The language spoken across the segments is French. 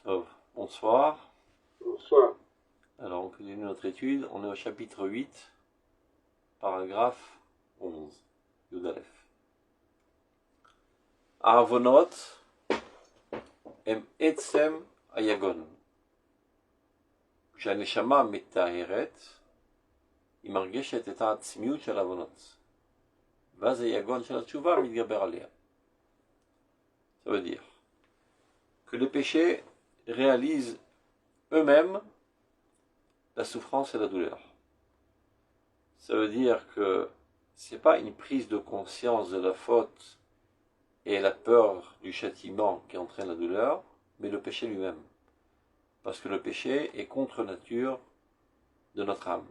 Oh, bonsoir. Bonsoir. Alors, on continue notre étude. On est au chapitre 8, paragraphe 11. Yud Aleph. Ahavonot em etzem ayagon. כשהנשמה מטהרת, היא מרגשת את העצמיות של העוונות. ואז היגון של התשובה מתגבר עליה. Ça veut dire que les péchés réalisent eux-mêmes la souffrance et la douleur. Ça veut dire que c'est pas une prise de conscience de la faute et la peur du châtiment qui entraîne la douleur, mais le péché lui-même. Parce que le péché est contre nature de notre âme.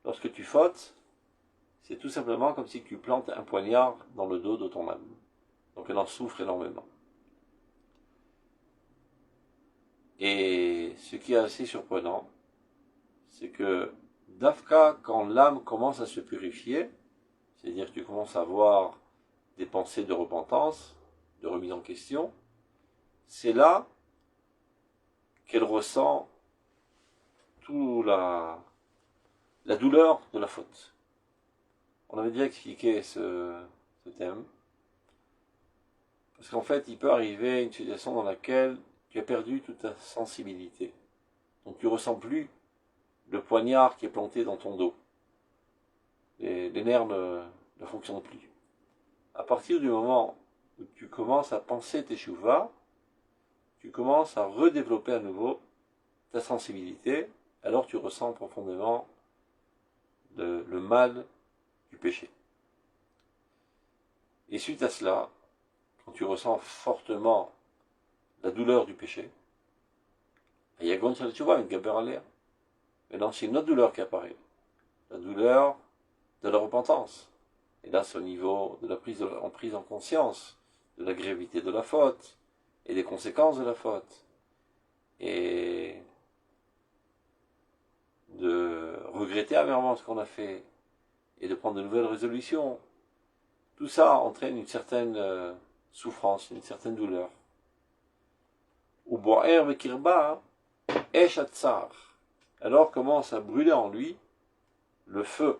Lorsque tu fautes, c'est tout simplement comme si tu plantes un poignard dans le dos de ton âme. Donc elle en souffre énormément. Et ce qui est assez surprenant, c'est que Dafka, quand l'âme commence à se purifier, c'est-à-dire que tu commences à avoir des pensées de repentance, de remise en question, c'est là qu'elle ressent toute la douleur de la faute. On avait déjà expliqué ce thème, parce qu'en fait, il peut arriver une situation dans laquelle tu as perdu toute ta sensibilité. Donc tu ne ressens plus le poignard qui est planté dans ton dos. Les nerfs ne fonctionnent plus. À partir du moment où tu commences à penser tes chouvas, tu commences à redévelopper à nouveau ta sensibilité, alors tu ressens profondément le mal du péché. Et suite à cela, quand tu ressens fortement la douleur du péché, Yagon Shal Tshuva, une gaber alea. Maintenant, c'est une autre douleur qui apparaît. La douleur de la repentance. Et là, c'est au niveau de la prise en conscience de la gravité de la faute et des conséquences de la faute. Et de regretter amèrement ce qu'on a fait et de prendre de nouvelles résolutions. Tout ça entraîne une certaine souffrance, une certaine douleur. Ou bo'er vekirba esh atzar. Alors commence à brûler en lui le feu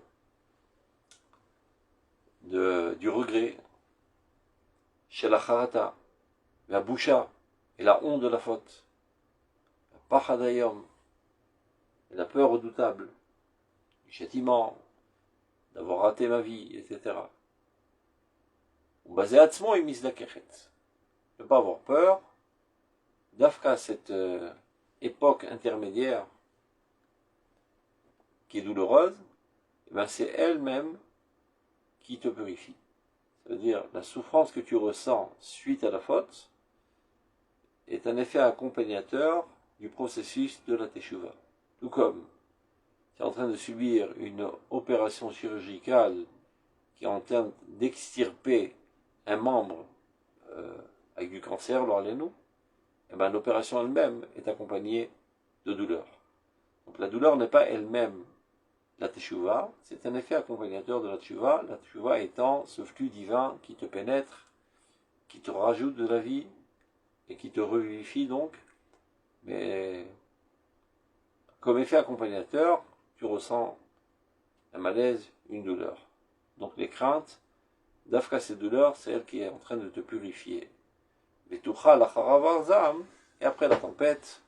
du regret, chez la charata, la boucha et la honte de la faute, la pachadayom, et la peur redoutable, le châtiment, d'avoir raté ma vie, etc. Basé atzmo et misdakechet. Ne pas avoir peur, d'afka cette époque intermédiaire qui est douloureuse, ben c'est elle-même qui te purifie. C'est-à-dire la souffrance que tu ressens suite à la faute est un effet accompagnateur du processus de la teshuva. Tout comme tu es en train de subir une opération chirurgicale qui est en train d'extirper un membre avec du cancer, l'orléano, et ben l'opération elle-même est accompagnée de douleur. Donc la douleur n'est pas elle-même la teshuva, c'est un effet accompagnateur de la teshuva étant ce flux divin qui te pénètre, qui te rajoute de la vie et qui te revivifie donc, mais comme effet accompagnateur, tu ressens un malaise, une douleur. Donc les craintes, d'afka cette douleur, c'est elle qui est en train de te purifier. Et après la tempête,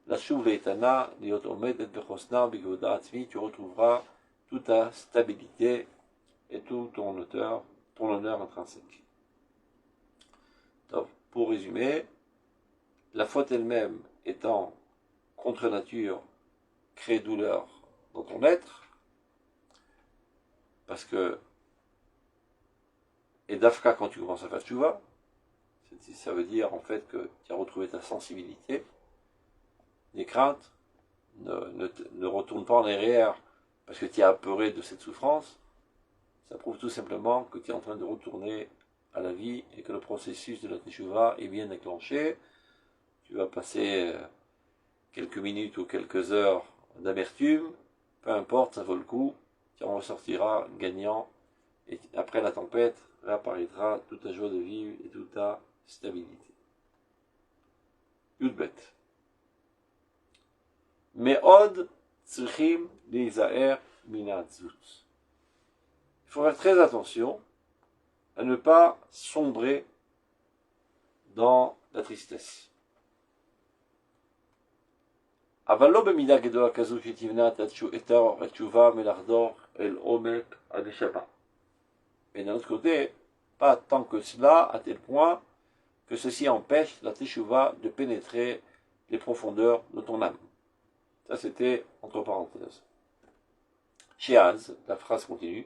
la chouv leitana, liot omedet bechosna bigoda atzmi, tu retrouveras toute ta stabilité et tout ton honneur intrinsèque. Donc, pour résumer, la faute elle-même étant contre nature, crée douleur dans ton être, parce que, et d'afka quand tu commences à faire tchouva, ça veut dire en fait que tu as retrouvé ta sensibilité, les craintes, ne retourne pas en arrière parce que tu es apeuré de cette souffrance, ça prouve tout simplement que tu es en train de retourner à la vie et que le processus de la teshuva est bien déclenché. Tu vas passer quelques minutes ou quelques heures d'amertume, peu importe, ça vaut le coup, tu en ressortiras gagnant et après la tempête, réapparaîtra toute ta joie de vivre et toute ta stabilité. Yudbet. Me'od tzrichim leizaer mina atzvut. Il faut faire très attention à ne pas sombrer dans la tristesse. אבל לא במידה גדולה כזו שתבנה את התשובה מלחדור אל עומק הנשמה. Mais d'un autre côté, pas tant que cela, à tel point que ceci empêche la teshuva de pénétrer les profondeurs de ton âme. Ça, c'était entre parenthèses. Chez Az, la phrase continue.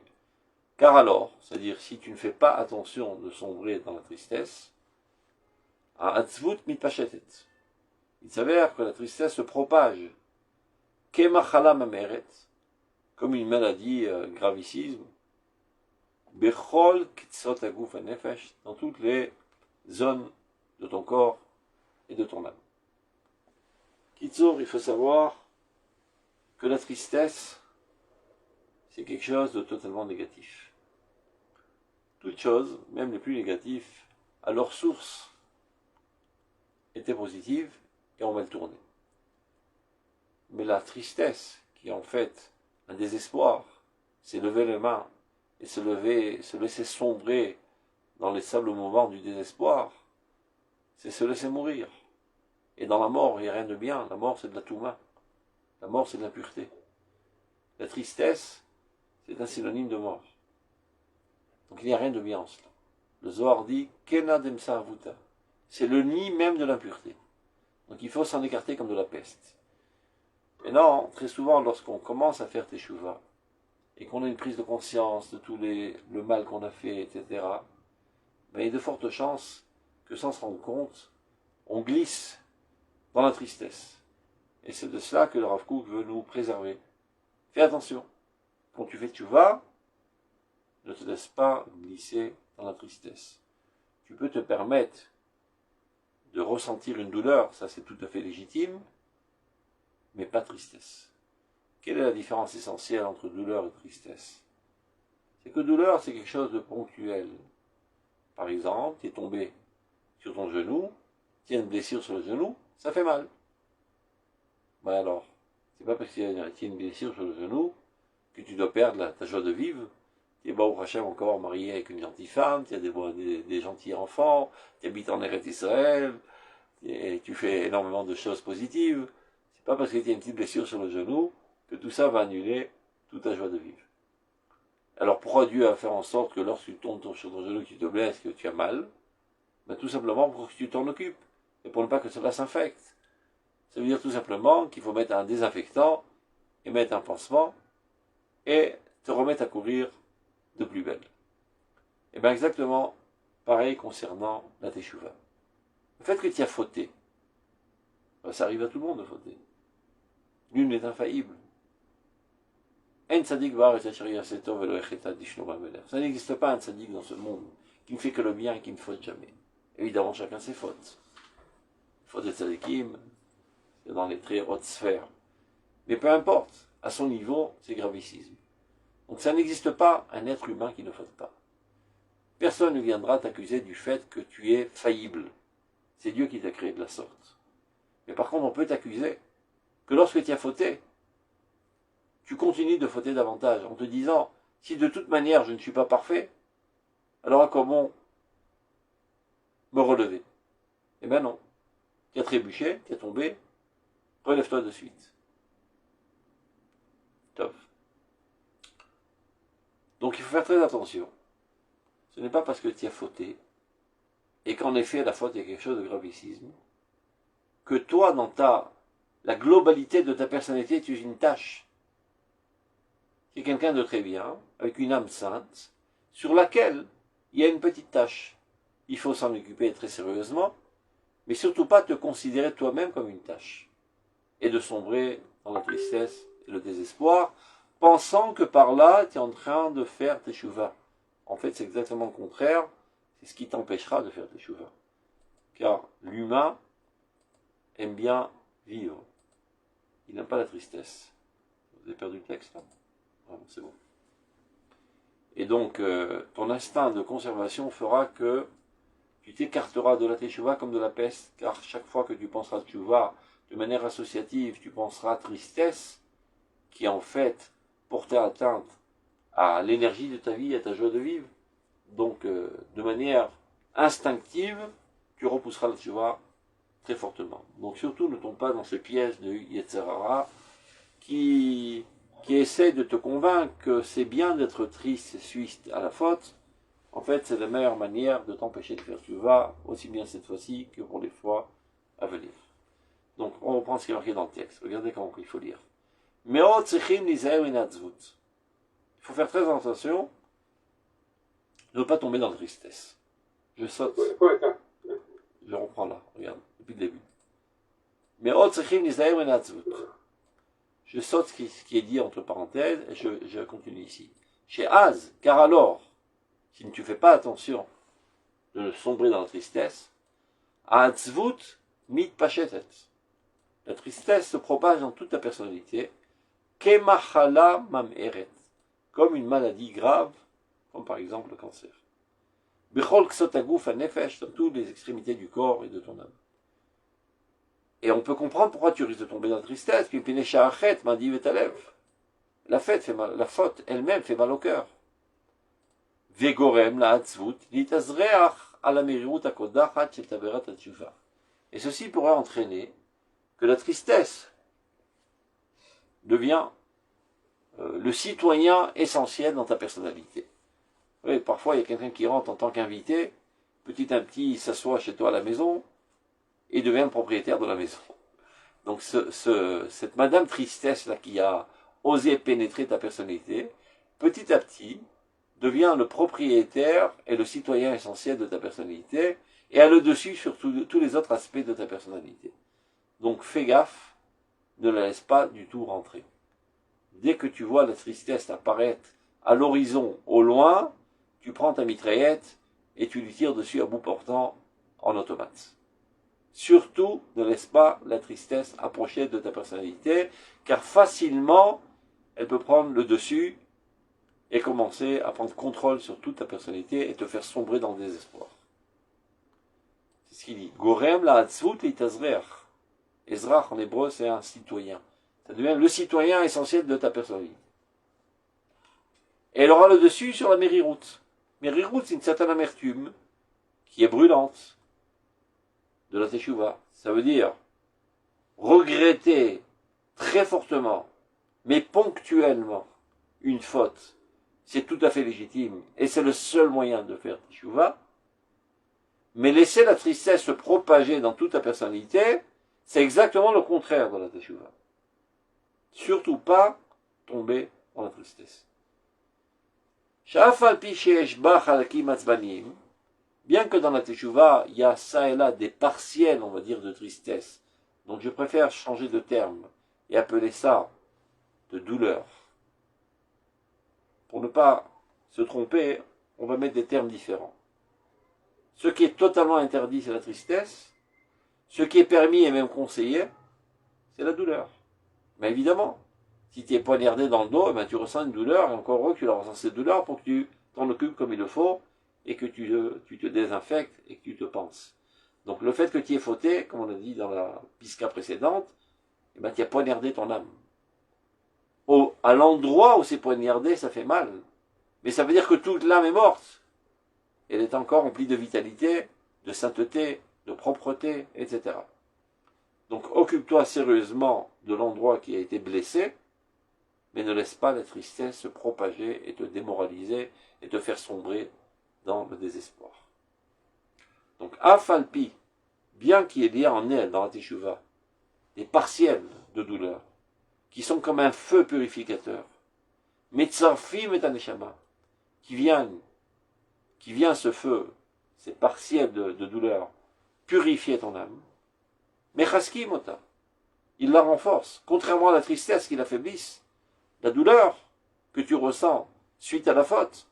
Car alors, c'est-à-dire si tu ne fais pas attention de sombrer dans la tristesse, à atzvut mitpachetet. Il s'avère que la tristesse se propage, kemachala mameret, comme une maladie gravissime, bechol kitzot aguf hanefesh, dans toutes les zones de ton corps et de ton âme. Kitzur, il faut savoir que la tristesse, c'est quelque chose de totalement négatif. Toutes choses, même les plus négatifs, à leur source, étaient positives et ont mal tourné. Mais la tristesse, qui est en fait un désespoir, c'est lever les mains et se laisser sombrer dans les sables mouvants du désespoir, c'est se laisser mourir. Et dans la mort, il n'y a rien de bien. La mort, c'est de la touma. La mort, c'est de l'impureté. La tristesse, c'est un synonyme de mort. Donc il n'y a rien de bien en cela. Le Zohar dit Kena demsa avuta. C'est le nid même de l'impureté. Donc il faut s'en écarter comme de la peste. Maintenant, très souvent, lorsqu'on commence à faire teshuva, et qu'on a une prise de conscience de tout le mal qu'on a fait, etc., ben, il y a de fortes chances que sans se rendre compte, on glisse dans la tristesse. Et c'est de cela que le Rav Kook veut nous préserver. Fais attention. Quand tu fais teshuva, ne te laisse pas glisser dans la tristesse. Tu peux te permettre de ressentir une douleur, ça c'est tout à fait légitime, mais pas tristesse. Quelle est la différence essentielle entre douleur et tristesse? C'est que douleur, c'est quelque chose de ponctuel. Par exemple, tu es tombé sur ton genou, tu as une blessure sur le genou, ça fait mal. Ben alors, c'est pas parce qu'il y a une blessure sur le genou que tu dois perdre ta joie de vivre. Tu es Baruch Hashem encore marié avec une gentille femme, tu as des gentils enfants, tu habites en Eretz Israël, et tu fais énormément de choses positives. C'est pas parce que tu as une petite blessure sur le genou que tout ça va annuler toute ta joie de vivre. Alors pourquoi Dieu a fait en sorte que lorsque tu tombes sur ton genou, que tu te blesses, que tu as mal? Ben, tout simplement pour que tu t'en occupes, et pour ne pas que cela s'infecte. Ça veut dire tout simplement qu'il faut mettre un désinfectant, et mettre un pansement, et te remettre à courir de plus belle. Et bien exactement pareil concernant la teshuva. Le fait que tu as fauté, ben, ça arrive à tout le monde de fauter. Nul n'est infaillible. Ça n'existe pas un tzaddik dans ce monde qui ne fait que le bien et qui ne faute jamais. Évidemment, chacun ses fautes. Faute de tzaddikim, c'est dans les très hautes sphères. Mais peu importe, à son niveau, c'est gravissime. Donc ça n'existe pas un être humain qui ne faute pas. Personne ne viendra t'accuser du fait que tu es faillible. C'est Dieu qui t'a créé de la sorte. Mais par contre, on peut t'accuser que lorsque tu as fauté, tu continues de fauter davantage en te disant, si de toute manière je ne suis pas parfait, alors comment me relever? Eh bien non. Tu as trébuché, tu es tombé, relève-toi de suite. Top. Donc il faut faire très attention. Ce n'est pas parce que tu as fauté, et qu'en effet la faute est quelque chose de gravissime, que toi, dans la globalité de ta personnalité, tu es une tâche. Tu es quelqu'un de très bien, avec une âme sainte, sur laquelle il y a une petite tâche. Il faut s'en occuper très sérieusement, mais surtout pas te considérer toi-même comme une tâche, et de sombrer dans la tristesse et le désespoir, pensant que par là, tu es en train de faire teshuva. En fait, c'est exactement le contraire, c'est ce qui t'empêchera de faire teshuva. Car l'humain aime bien vivre. Il n'aime pas la tristesse. Vous avez perdu le texte là? Ah, c'est bon. Et donc, ton instinct de conservation fera que tu t'écarteras de la teshuva comme de la peste, car chaque fois que tu penseras teshuva de manière associative, tu penseras tristesse, qui en fait portait atteinte à l'énergie de ta vie, à ta joie de vivre. Donc, de manière instinctive, tu repousseras la teshuva très fortement. Donc, surtout, ne tombe pas dans ce piège de Yetzirah qui essaie de te convaincre que c'est bien d'être triste suite à la faute. En fait, c'est la meilleure manière de t'empêcher de faire teshuva, aussi bien cette fois-ci que pour les fois à venir. Donc, on reprend ce qui est marqué dans le texte. Regardez comment il faut lire. Il faut faire très attention de ne pas tomber dans la tristesse. Je saute. Je reprends là, regarde, depuis le début. Je saute ce qui est dit entre parenthèses et je continue ici. Chez Az, car alors, si tu ne fais pas attention de sombrer dans la tristesse, Atzvut mit pachetet. La tristesse se propage dans toute ta personnalité, Kemachala mam'eret, comme une maladie grave, comme par exemple le cancer. Bechol ksotaguf anefesh, dans toutes les extrémités du corps et de ton âme. Et on peut comprendre pourquoi tu risques de tomber dans la tristesse, puis la faute elle-même fait mal au cœur. Vegorem la atzvut, litazreach ala merirut akodachat shel taverat atshuva. Et ceci pourrait entraîner que la tristesse devient le citoyen essentiel dans ta personnalité. Oui, parfois il y a quelqu'un qui rentre en tant qu'invité, petit à petit il s'assoit chez toi à la maison et devient le propriétaire de la maison. Donc cette madame tristesse là qui a osé pénétrer ta personnalité, petit à petit devient le propriétaire et le citoyen essentiel de ta personnalité et a le dessus sur tous les autres aspects de ta personnalité. Donc fais gaffe, ne la laisse pas du tout rentrer. Dès que tu vois la tristesse apparaître à l'horizon, au loin, tu prends ta mitraillette et tu lui tires dessus à bout portant en automate. Surtout, ne laisse pas la tristesse approcher de ta personnalité, car facilement, elle peut prendre le dessus et commencer à prendre contrôle sur toute ta personnalité et te faire sombrer dans le désespoir. C'est ce qu'il dit. Gorem la hatzvut itazreach. Ezrach en hébreu, c'est un citoyen. Ça devient le citoyen essentiel de ta personnalité. Et elle aura le dessus sur la mériroute. Mériroute, c'est une certaine amertume qui est brûlante de la teshuva. Ça veut dire regretter très fortement, mais ponctuellement, une faute. C'est tout à fait légitime et c'est le seul moyen de faire teshuva. Mais laisser la tristesse se propager dans toute ta personnalité, c'est exactement le contraire de la teshuva. Surtout pas tomber dans la tristesse. Bien que dans la teshuva, il y a ça et là des partiels, on va dire, de tristesse. Donc je préfère changer de terme et appeler ça de douleur. Pour ne pas se tromper, on va mettre des termes différents. Ce qui est totalement interdit, c'est la tristesse. Ce qui est permis et même conseillé, c'est la douleur. Mais évidemment, si tu es poignardé dans le dos, tu ressens une douleur, et encore heureux que tu la ressens cette douleur pour que tu t'en occupes comme il le faut, et que tu te désinfectes et que tu te penses. Donc le fait que tu aies fauté, comme on a dit dans la pisca précédente, tu as poignardé ton âme. À l'endroit où c'est poignardé, ça fait mal. Mais ça veut dire que toute l'âme est morte. Elle est encore remplie de vitalité, de sainteté, de propreté, etc. Donc occupe-toi sérieusement de l'endroit qui a été blessé, mais ne laisse pas la tristesse se propager et te démoraliser et te faire sombrer dans le désespoir. Donc Afalpi, bien qu'il y ait en elle, dans la teshuva, des partiels de douleur, qui sont comme un feu purificateur, Metzarfim et Aneshama, qui vient ce feu, ces partiels de douleur, purifier ton âme, Mechaski Mota, il la renforce, contrairement à la tristesse qui l'affaiblisse, la douleur que tu ressens suite à la faute,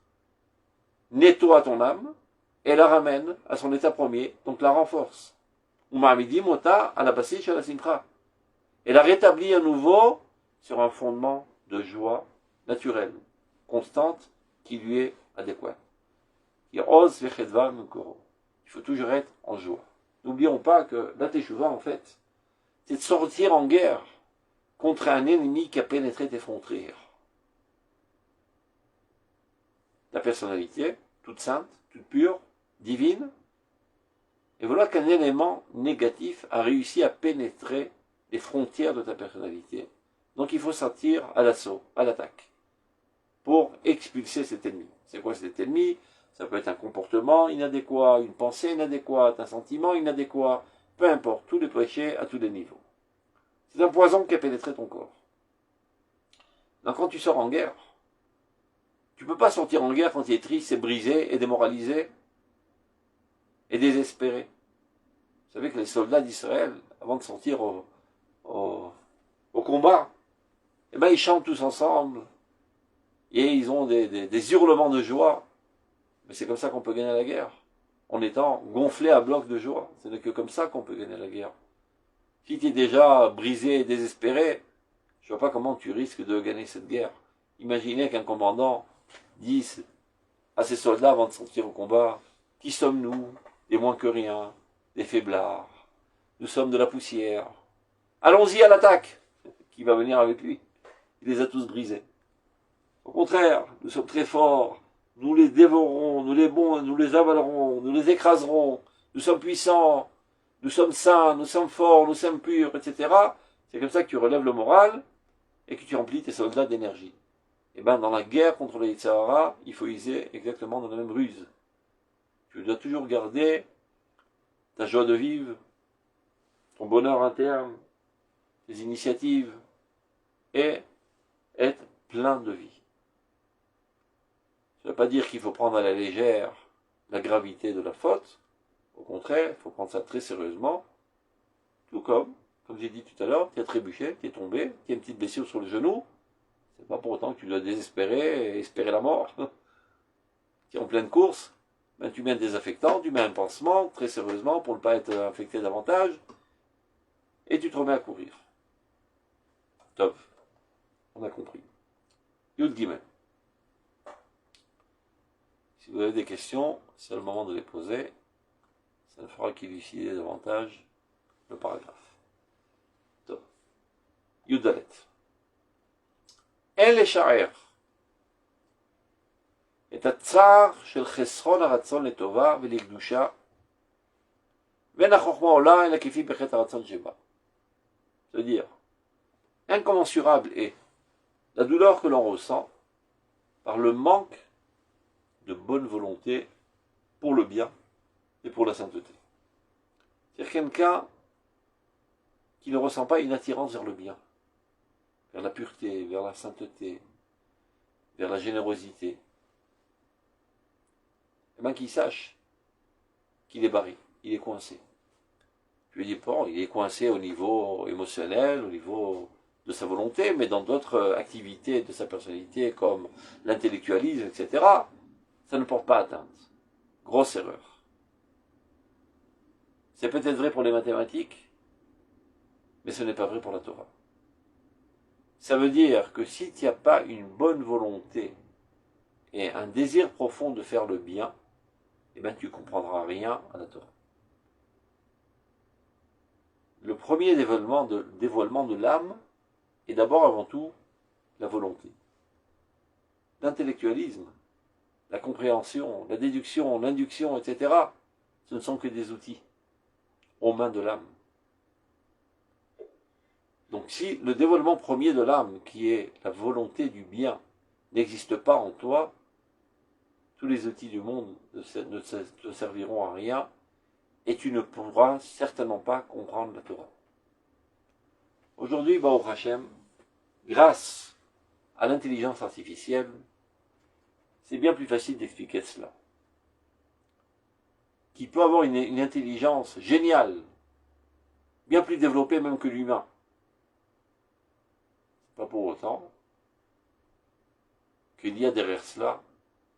nettoie ton âme et la ramène à son état premier, donc la renforce. Umamidi Mota à la basiche à la simcha. Et la rétablit à nouveau sur un fondement de joie naturelle, constante, qui lui est adéquat. Il faut toujours être en joie. N'oublions pas que la teshuva, en fait, c'est de sortir en guerre contre un ennemi qui a pénétré tes frontières. Ta personnalité, toute sainte, toute pure, divine, et voilà qu'un élément négatif a réussi à pénétrer les frontières de ta personnalité. Donc il faut sortir à l'assaut, à l'attaque, pour expulser cet ennemi. C'est quoi cet ennemi? Ça peut être un comportement inadéquat, une pensée inadéquate, un sentiment inadéquat, peu importe, tous les péchés à tous les niveaux. C'est un poison qui a pénétré ton corps. Donc quand tu sors en guerre, tu ne peux pas sortir en guerre quand tu es triste et brisé et démoralisé et désespéré. Vous savez que les soldats d'Israël, avant de sortir au combat, eh ben, ils chantent tous ensemble et ils ont des hurlements de joie. Mais c'est comme ça qu'on peut gagner la guerre, en étant gonflé à bloc de joie. Ce n'est que comme ça qu'on peut gagner la guerre. Si tu es déjà brisé et désespéré, je ne vois pas comment tu risques de gagner cette guerre. Imaginez qu'un commandant dise à ses soldats avant de sortir au combat, « Qui sommes-nous? Des moins que rien, des faiblards. Nous sommes de la poussière. Allons-y à l'attaque !» Qui va venir avec lui? Il les a tous brisés. Au contraire, nous sommes très forts. Nous les dévorerons, nous les avalerons, nous les écraserons. Nous sommes puissants, nous sommes saints, nous sommes forts, nous sommes purs, etc. C'est comme ça que tu relèves le moral et que tu remplis tes soldats d'énergie. Et bien, dans la guerre contre les Sahara, il faut user exactement dans la même ruse. Tu dois toujours garder ta joie de vivre, ton bonheur interne, tes initiatives, et être plein de vie. Ça ne veut pas dire qu'il faut prendre à la légère la gravité de la faute. Au contraire, il faut prendre ça très sérieusement. Tout comme j'ai dit tout à l'heure, tu as trébuché, tu es tombé, tu as une petite blessure sur le genou. C'est pas pour autant que tu dois désespérer et espérer la mort. Tu es en pleine course, ben tu mets un désaffectant, tu mets un pansement, très sérieusement, pour ne pas être infecté davantage, et tu te remets à courir. Top. On a compris. Yud Gimel. Si vous avez des questions, c'est le moment de les poser. Ça ne fera qu'élucider davantage le paragraphe. Top. Yud Dalet. אין לשער את הצער של חסרון הרצון לטובה ולקדושה ואין החוכמה עולה אלא כפי בחטא הרצון שבה. C'est-à-dire, incommensurable est la douleur que l'on ressent par le manque de bonne volonté pour le bien et pour la sainteté. C'est-à-dire quelqu'un qui ne ressent pas une attirance vers le bien, vers la pureté, vers la sainteté, vers la générosité, et bien qu'il sache qu'il est barré, il est coincé. Je lui dis, bon, il est coincé au niveau émotionnel, au niveau de sa volonté, mais dans d'autres activités de sa personnalité, comme l'intellectualisme, etc., ça ne porte pas atteinte. Grosse erreur. C'est peut-être vrai pour les mathématiques, mais ce n'est pas vrai pour la Torah. Ça veut dire que si tu n'as pas une bonne volonté et un désir profond de faire le bien, eh bien tu ne comprendras rien à la Torah. Le premier dévoilement de l'âme est d'abord avant tout la volonté. L'intellectualisme, la compréhension, la déduction, l'induction, etc., ce ne sont que des outils aux mains de l'âme. Donc si le dévoilement premier de l'âme, qui est la volonté du bien, n'existe pas en toi, tous les outils du monde ne te serviront à rien et tu ne pourras certainement pas comprendre la Torah. Aujourd'hui, Baruch Hashem, grâce à l'intelligence artificielle, c'est bien plus facile d'expliquer cela. Qui peut avoir une intelligence géniale, bien plus développée même que l'humain. Pas pour autant qu'il y a derrière cela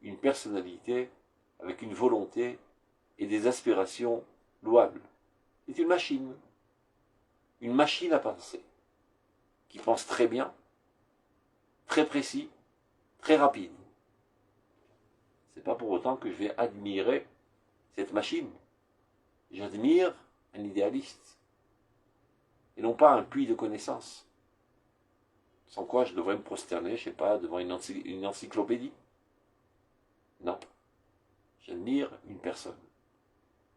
une personnalité avec une volonté et des aspirations louables. C'est une machine à penser, qui pense très bien, très précis, très rapide. C'est pas pour autant que je vais admirer cette machine. J'admire un idéaliste, et non pas un puits de connaissances. Sans quoi je devrais me prosterner, je sais pas, devant une encyclopédie. Non. J'admire une personne.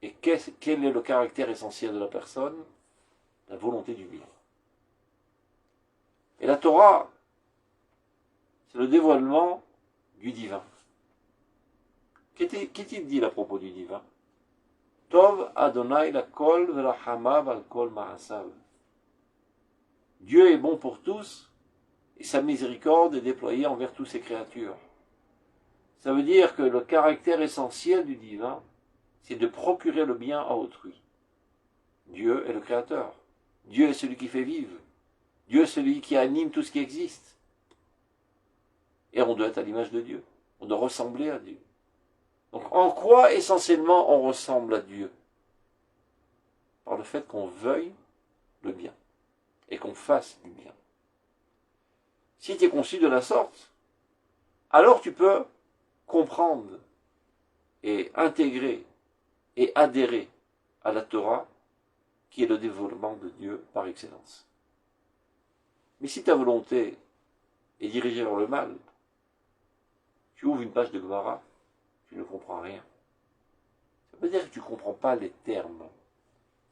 Et quel est le caractère essentiel de la personne? La volonté du bien. Et la Torah, c'est le dévoilement du divin. Qu'est-il dit à propos du divin? Tov Adonai lakol v'rachamav al kol ma'asav. Dieu est bon pour tous, et sa miséricorde est déployée envers toutes ses créatures. Ça veut dire que le caractère essentiel du divin, c'est de procurer le bien à autrui. Dieu est le créateur. Dieu est celui qui fait vivre. Dieu est celui qui anime tout ce qui existe. Et on doit être à l'image de Dieu. On doit ressembler à Dieu. Donc en quoi essentiellement on ressemble à Dieu? Par le fait qu'on veuille le bien et qu'on fasse du bien. Si tu es conçu de la sorte, alors tu peux comprendre et intégrer et adhérer à la Torah, qui est le dévoilement de Dieu par excellence. Mais si ta volonté est dirigée vers le mal, tu ouvres une page de Gemara, tu ne comprends rien. Ça veut dire que tu ne comprends pas les termes.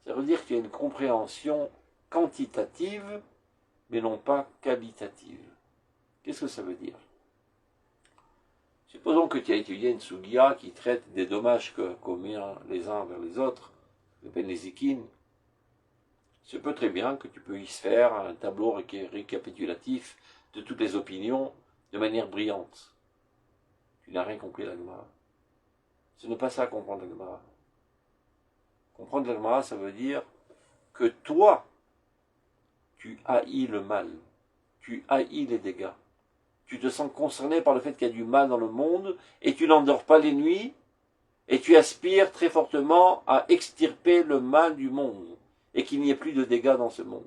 Ça veut dire que tu as une compréhension quantitative, mais non pas qualitative. Qu'est-ce que ça veut dire? Supposons que tu as étudié une sugia qui traite des dommages que commis les uns vers les autres, le Bénézikin. C'est peut très bien que tu puisses faire un tableau récapitulatif de toutes les opinions de manière brillante. Tu n'as rien compris la Gemara. Ce n'est pas ça comprendre la Gemara. Comprendre la Gemara, ça veut dire que toi, tu haïs le mal, tu haïs les dégâts. Tu te sens concerné par le fait qu'il y a du mal dans le monde, et tu n'endors pas les nuits, et tu aspires très fortement à extirper le mal du monde, et qu'il n'y ait plus de dégâts dans ce monde.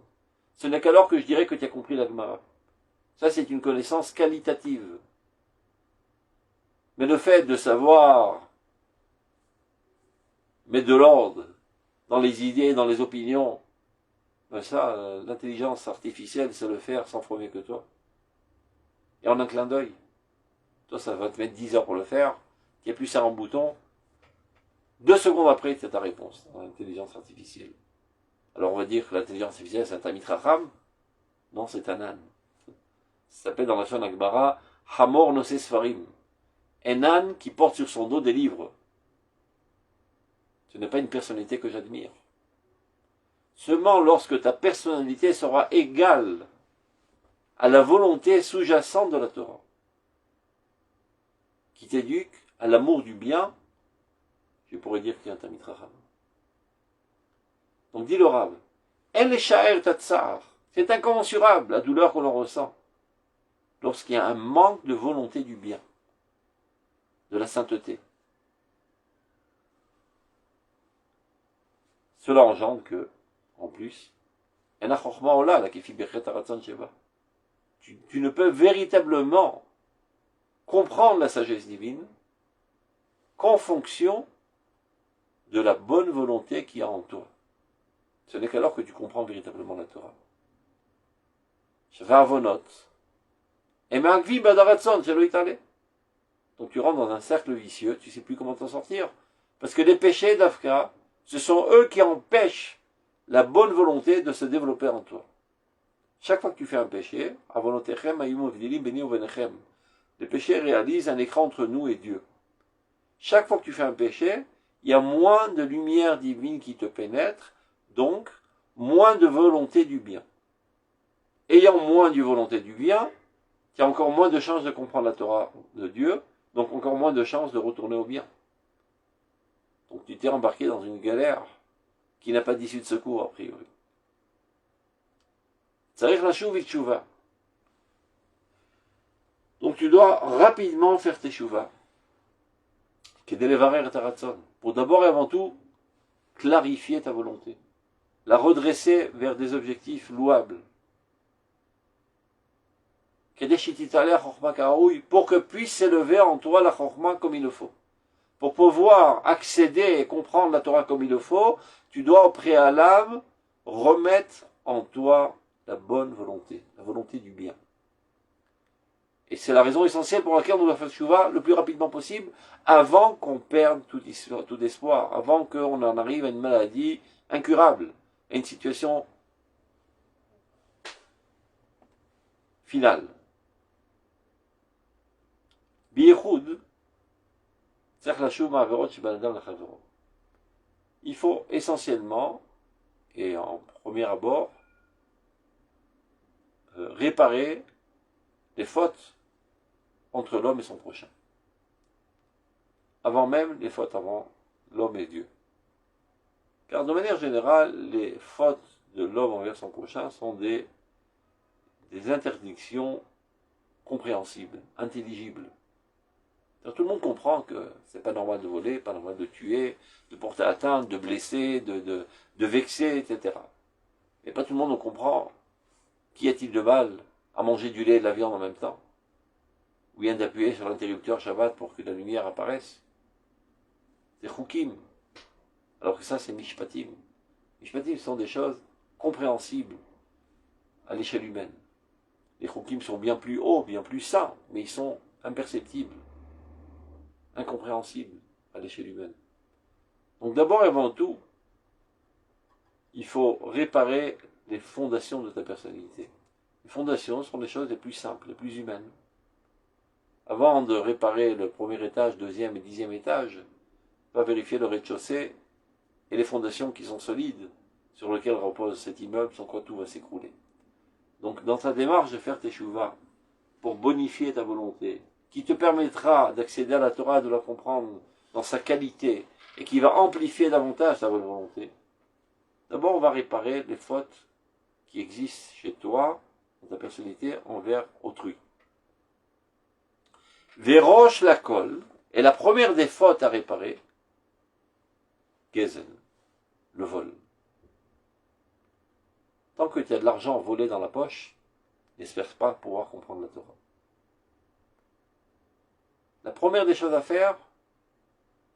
Ce n'est qu'alors que je dirais que tu as compris la Gemara. Ça, c'est une connaissance qualitative. Mais le fait de savoir mettre de l'ordre dans les idées, dans les opinions, ben ça, l'intelligence artificielle sait le faire sans mieux que toi. Et en un clin d'œil. Toi, ça va te mettre 10 heures pour le faire. Tu appuies sur un bouton. 2 secondes après, tu as ta réponse dans l'intelligence artificielle. Alors on va dire que l'intelligence artificielle, c'est un Tamid Chacham. Non, c'est un âne. Ça s'appelle dans la Shon Akbara Hamor Nosé Sfarim. Un âne qui porte sur son dos des livres. Ce n'est pas une personnalité que j'admire. Seulement lorsque ta personnalité sera égale à la volonté sous-jacente de la Torah, qui t'éduque à l'amour du bien, je pourrais dire qu'il y a un Tamid Chacham. Donc dit le Rav, El Sha'er Tatsar, c'est incommensurable la douleur que l'on ressent lorsqu'il y a un manque de volonté du bien, de la sainteté. Cela engendre que, en plus, tu ne peux véritablement comprendre la sagesse divine qu'en fonction de la bonne volonté qu'il y a en toi. Ce n'est qu'alors que tu comprends véritablement la Torah. Donc tu rentres dans un cercle vicieux, tu ne sais plus comment t'en sortir. Parce que les péchés d'Afka, ce sont eux qui empêchent la bonne volonté de se développer en toi. Chaque fois que tu fais un péché, les péchés réalisent un écran entre nous et Dieu. Chaque fois que tu fais un péché, il y a moins de lumière divine qui te pénètre, donc moins de volonté du bien. Ayant moins de volonté du bien, tu as encore moins de chances de comprendre la Torah de Dieu, donc encore moins de chances de retourner au bien. Donc tu t'es embarqué dans une galère qui n'a pas d'issue de secours a priori. Tzarich lashuv tshuva. Donc tu dois rapidement faire tes shuvas. Pour d'abord et avant tout clarifier ta volonté, la redresser vers des objectifs louables. Pour que puisse s'élever en toi la chorma comme il le faut. Pour pouvoir accéder et comprendre la Torah comme il le faut, tu dois au préalable remettre en toi la bonne volonté, la volonté du bien. Et c'est la raison essentielle pour laquelle on doit faire tchouva le plus rapidement possible, avant qu'on perde tout espoir, avant qu'on en arrive à une maladie incurable, à une situation finale. Biyechoud, il faut essentiellement, et en premier abord, réparer les fautes entre l'homme et son prochain. Avant même les fautes avant l'homme et Dieu. Car de manière générale, les fautes de l'homme envers son prochain sont des interdictions compréhensibles, intelligibles. Tout le monde comprend que c'est pas normal de voler, pas normal de tuer, de porter atteinte, de blesser, de vexer, etc. Mais pas tout le monde comprend qu'y a-t-il de mal à manger du lait et de la viande en même temps, ou bien d'appuyer sur l'interrupteur Shabbat pour que la lumière apparaisse. C'est chukim, alors que ça c'est mishpatim. Mishpatim sont des choses compréhensibles à l'échelle humaine. Les chukim sont bien plus hauts, bien plus sains, mais ils sont imperceptibles, incompréhensibles à l'échelle humaine. Donc d'abord et avant tout, il faut réparer les fondations de ta personnalité. Les fondations sont les choses les plus simples, les plus humaines. Avant de réparer le premier étage, deuxième et 10e étage, va vérifier le rez-de-chaussée et les fondations qui sont solides, sur lesquelles repose cet immeuble, sans quoi tout va s'écrouler. Donc dans ta démarche de faire tes chouvas, pour bonifier ta volonté, qui te permettra d'accéder à la Torah, de la comprendre dans sa qualité, et qui va amplifier davantage ta bonne volonté, d'abord on va réparer les fautes qui existent chez toi, dans ta personnalité, envers autrui. Véroche la colle, et la première des fautes à réparer, Gezel, le vol. Tant que tu as de l'argent volé dans la poche, n'espère pas pouvoir comprendre la Torah. La première des choses à faire,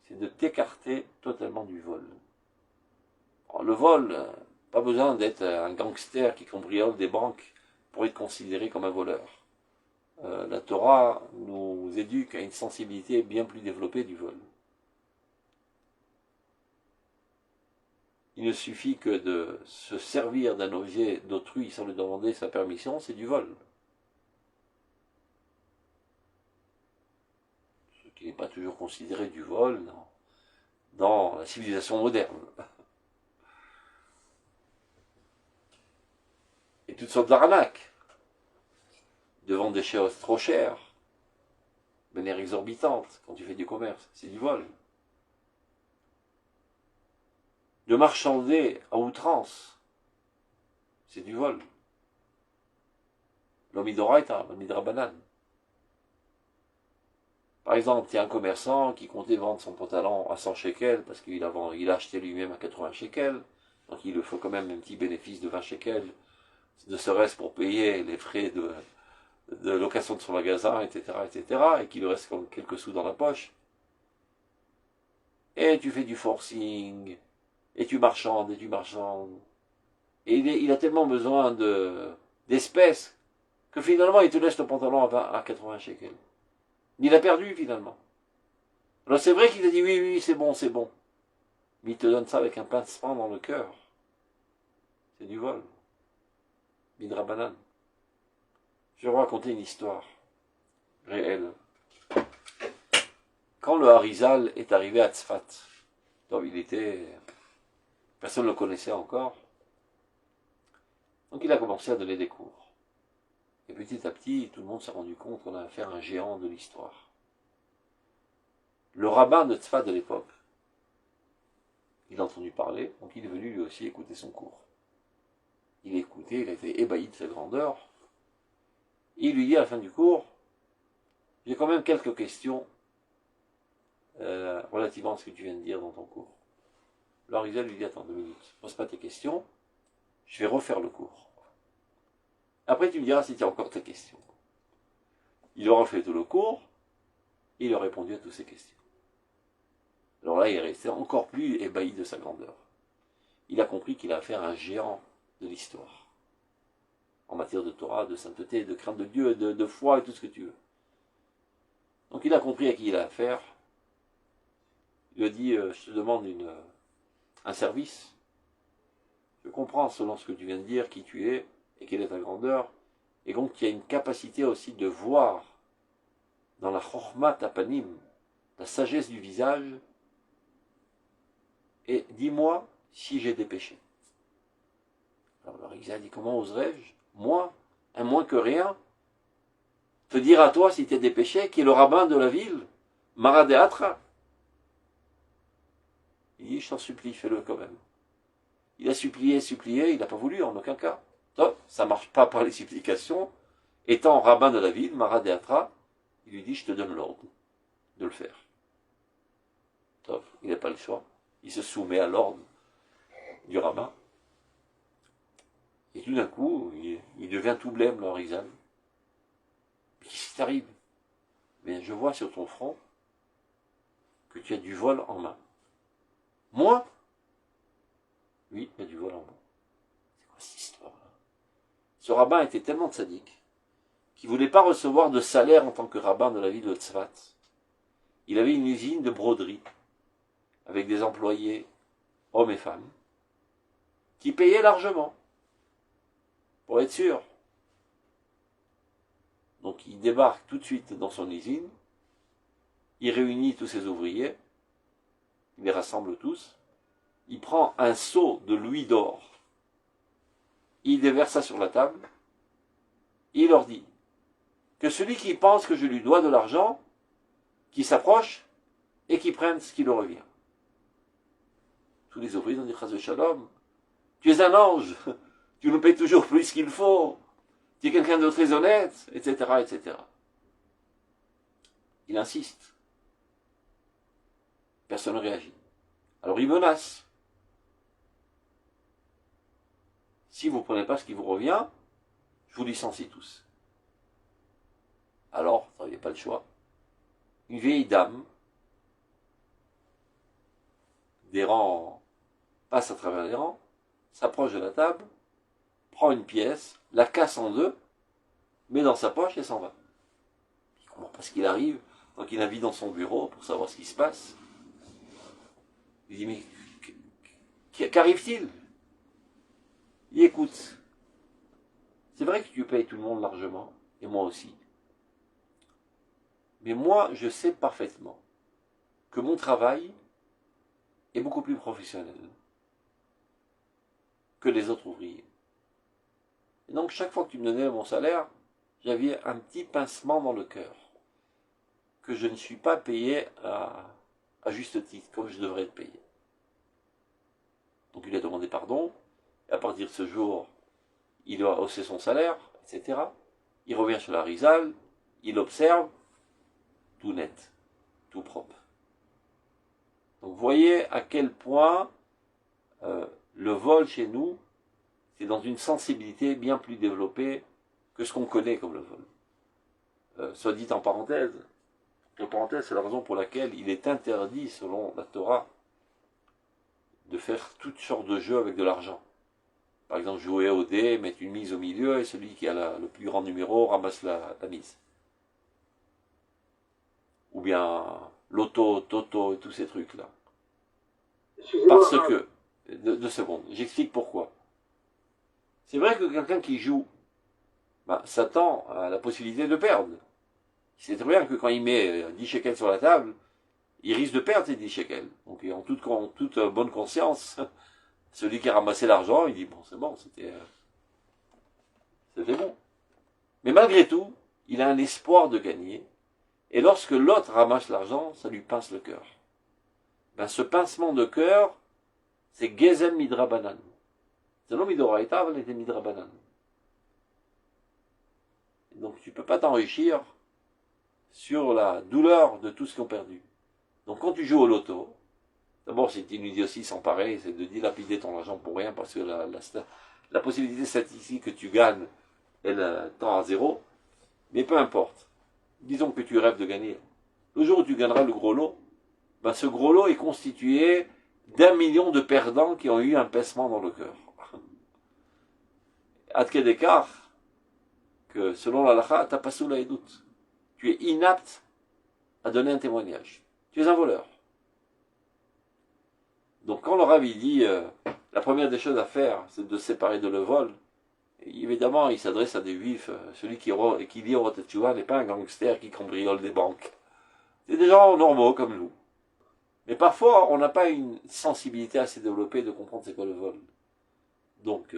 c'est de t'écarter totalement du vol. Alors, le vol, pas besoin d'être un gangster qui cambriole des banques pour être considéré comme un voleur. La Torah nous éduque à une sensibilité bien plus développée du vol. Il ne suffit que de se servir d'un objet d'autrui sans lui demander sa permission, c'est du vol. Ce qui n'est pas toujours considéré du vol dans la civilisation moderne. Et toutes sortes d'arnaques. De vendre des choses trop chères, de manière exorbitante, quand tu fais du commerce, c'est du vol. De marchander à outrance, c'est du vol. L'omidoraita, l'omidrabanan. Par exemple, il y a un commerçant qui comptait vendre son pantalon à 100 shekels parce qu'il a acheté lui-même à 80 shekels, donc il lui faut quand même un petit bénéfice de 20 shekels, ne serait-ce pour payer les frais de location de son magasin, etc., et qu'il lui reste comme quelques sous dans la poche. Et tu fais du forcing, et tu marchandes, et il a tellement besoin d'espèces, que finalement il te laisse le pantalon à 80 shekels. Il a perdu finalement. Alors c'est vrai qu'il a dit oui, c'est bon, mais il te donne ça avec un pincement dans le cœur. C'est du vol. Midrabanan. Je vais vous raconter une histoire réelle. Quand le Harizal est arrivé à Tzfat, donc personne ne le connaissait encore, donc il a commencé à donner des cours. Et petit à petit, tout le monde s'est rendu compte qu'on a affaire à un géant de l'histoire. Le rabbin de Tzfat de l'époque, il a entendu parler, donc il est venu lui aussi écouter son cours. Il a écouté, il a été ébahi de sa grandeur. Il lui dit à la fin du cours, j'ai quand même quelques questions relativement à ce que tu viens de dire dans ton cours. Alors Harizal lui dit, attends 2 minutes, pose pas tes questions, je vais refaire le cours. Après tu me diras si tu as encore tes questions. Il aura fait tout le cours, il a répondu à toutes ses questions. Alors là, il est resté encore plus ébahi de sa grandeur. Il a compris qu'il a affaire à un géant de l'histoire, en matière de Torah, de sainteté, de crainte de Dieu, de foi et tout ce que tu veux. Donc il a compris à qui il a affaire. Il lui a dit, je te demande un service. Je comprends, selon ce que tu viens de dire, qui tu es et quelle est ta grandeur. Et donc il y a une capacité aussi de voir dans la chorma tapanim, la sagesse du visage, et dis-moi si j'ai des péchés. Alors le Risa a dit, comment oserais-je, moi, un moins que rien, te dire à toi si tu as des péchés, qui est le rabbin de la ville, Maradéatra. Il dit, je t'en supplie, fais-le quand même. Il a supplié, il n'a pas voulu en aucun cas. Donc, ça ne marche pas par les supplications. Étant rabbin de la ville, Maradéatra, il lui dit, je te donne l'ordre de le faire. Donc, il n'a pas le choix. Il se soumet à l'ordre du rabbin. Et tout d'un coup, il devient tout blême, le Rizal. Qu'est-ce qui t'arrive? Mais je vois sur ton front que tu as du vol en main. Moi? Oui, il y a du vol en main. C'est quoi cette histoire-là? Ce rabbin était tellement sadique qu'il ne voulait pas recevoir de salaire en tant que rabbin de la ville de Tzfat. Il avait une usine de broderie avec des employés, hommes et femmes, qui payaient largement, pour être sûr. Donc il débarque tout de suite dans son usine, il réunit tous ses ouvriers, il les rassemble tous, il prend un seau de louis d'or, il déverse ça sur la table, et il leur dit que celui qui pense que je lui dois de l'argent, qui s'approche et qui prenne ce qui lui revient. Tous les ouvriers ont dit, Chas Shalom, tu es un ange, tu nous payes toujours plus qu'il faut, tu es quelqu'un de très honnête, etc., etc. Il insiste. Personne ne réagit. Alors il menace. Si vous ne prenez pas ce qui vous revient, je vous licencie tous. Alors, il n'y a pas le choix. Une vieille dame, des rangs, passe à travers les rangs, s'approche de la table, prend une pièce, la casse en deux, met dans sa poche et s'en va. Il ne comprend pas ce qu'il arrive, donc il invite dans son bureau pour savoir ce qui se passe. Il dit, mais qu'arrive-t-il? Il écoute. C'est vrai que tu payes tout le monde largement, et moi aussi. Mais moi, je sais parfaitement que mon travail est beaucoup plus professionnel que les autres ouvriers. Et donc, chaque fois que tu me donnais mon salaire, j'avais un petit pincement dans le cœur, que je ne suis pas payé à juste titre, comme je devrais être payé. Donc, il a demandé pardon, et à partir de ce jour, il a haussé son salaire, etc. Il revient chez la Rizal, il observe, tout net, tout propre. Donc, vous voyez à quel point le vol chez nous, c'est dans une sensibilité bien plus développée que ce qu'on connaît comme le vol. Soit dit en parenthèse, c'est la raison pour laquelle il est interdit, selon la Torah, de faire toutes sortes de jeux avec de l'argent. Par exemple, jouer au dé, mettre une mise au milieu, et celui qui a le plus grand numéro ramasse la mise. Ou bien l'auto, toto et tous ces trucs-là. Parce que, deux secondes, j'explique pourquoi. C'est vrai que quelqu'un qui joue s'attend à la possibilité de perdre. Il sait très bien que quand il met 10 shekels sur la table, il risque de perdre ces 10 shekels. Donc en toute bonne conscience, celui qui a ramassé l'argent, il dit, bon, c'est bon, c'était bon. Mais malgré tout, il a un espoir de gagner. Et lorsque l'autre ramasse l'argent, ça lui pince le cœur. Ce pincement de cœur, c'est Gezem Midrabanan. C'est non Midoraita, elle était Midrabanan. Donc tu ne peux pas t'enrichir sur la douleur de tout ce qu'ils ont perdu. Donc quand tu joues au loto, d'abord c'est une idiotie sans pareil, c'est de dilapider ton argent pour rien, parce que la possibilité statistique que tu gagnes, elle tend à zéro. Mais peu importe. Disons que tu rêves de gagner. Le jour où tu gagneras le gros lot, ben ce gros lot est constitué d'1 million de perdants qui ont eu un pincement dans le cœur. À quel écart que selon l'halakha, t'as pas sous la doute. Tu es inapte à donner un témoignage. Tu es un voleur. Donc quand le rabbi dit la première des choses à faire, c'est de se séparer de le vol, évidemment il s'adresse à des juifs, celui qui dit au Teshuvah n'est pas un gangster qui cambriole des banques. C'est des gens normaux comme nous. Mais parfois on n'a pas une sensibilité assez développée de comprendre c'est quoi le vol. Donc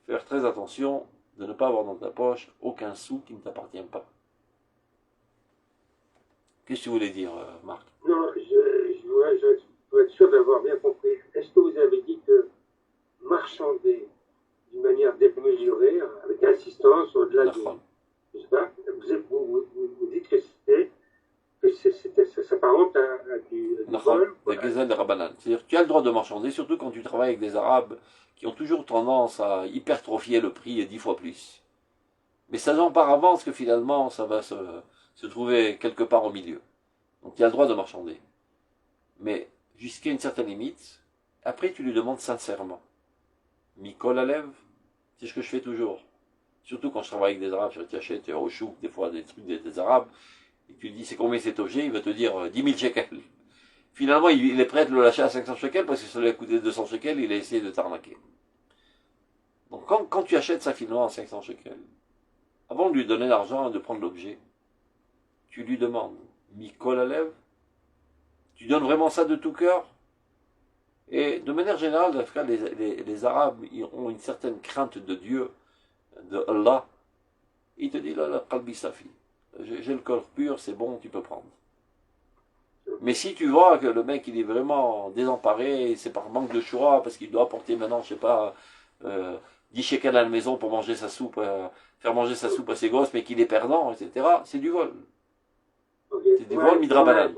faire très attention de ne pas avoir dans ta poche aucun sou qui ne t'appartient pas. Qu'est-ce que tu voulais dire, Marc? Non, je dois être sûr d'avoir bien compris. Est-ce que vous avez dit que marchander d'une manière démesurée, avec insistance, au-delà de... Je sais pas, vous dites que ça s'apparente à du vol. Des gezel de Rabbanan. C'est-à-dire que tu as le droit de marchander, surtout quand tu travailles avec des Arabes qui ont toujours tendance à hypertrophier le prix 10 fois plus. Mais sachant par avance que finalement ça va se trouver quelque part au milieu. Donc tu as le droit de marchander. Mais jusqu'à une certaine limite, après tu lui demandes sincèrement. Mikol Alev, c'est ce que je fais toujours. Surtout quand je travaille avec des Arabes, tu achètes au chouk des fois des trucs des Arabes, et tu lui dis c'est combien cet objet, il va te dire 10 000 shekels. Finalement il est prêt à te le lâcher à 500 shekels parce que ça lui a coûté 200 shekels, il a essayé de t'arnaquer. Donc quand tu achètes ça finalement à 500 shekels, avant de lui donner l'argent et de prendre l'objet, tu lui demandes Mikol Alev, tu donnes vraiment ça de tout cœur. Et de manière générale, les Arabes ils ont une certaine crainte de Dieu, de Allah. Il te dit là, la qalbi safi. J'ai le corps pur, c'est bon, tu peux prendre. Mais si tu vois que le mec il est vraiment désemparé, c'est par manque de choix, parce qu'il doit apporter maintenant, je sais pas, 10 shekels à la maison pour manger sa soupe, faire manger sa soupe à ses gosses, mais qu'il est perdant, etc., c'est du vol. C'est du vol midrabanan.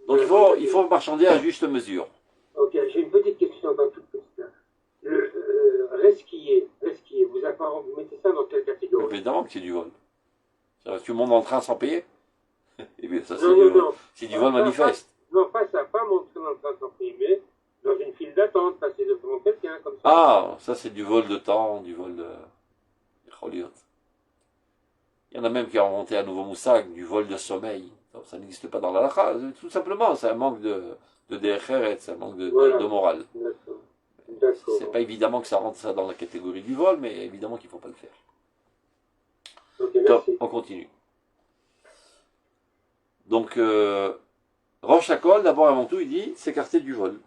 Donc il faut marchander à juste mesure. Ok, j'ai une petite question dans tout ça. Le resquiller, vous mettez ça dans quelle catégorie? Évidemment que c'est du vol. Tu montes dans le train sans payer? Eh bien, ça c'est du vol manifeste. Pas ça, pas monter dans le train sans payer, mais dans une file d'attente, passer devant quelqu'un comme ça. Ah, ça c'est du vol de temps, du vol de... Il y en a même qui ont inventé un nouveau moussak, du vol de sommeil. Ça n'existe pas dans la halakha, tout simplement, c'est un manque de derecheret, c'est un manque de morale. C'est pas évidemment que ça rentre ça dans la catégorie du vol, mais évidemment qu'il ne faut pas le faire. Okay, top, on continue. Donc, Rosh Hakol, d'abord avant tout, il dit s'écarter du vol.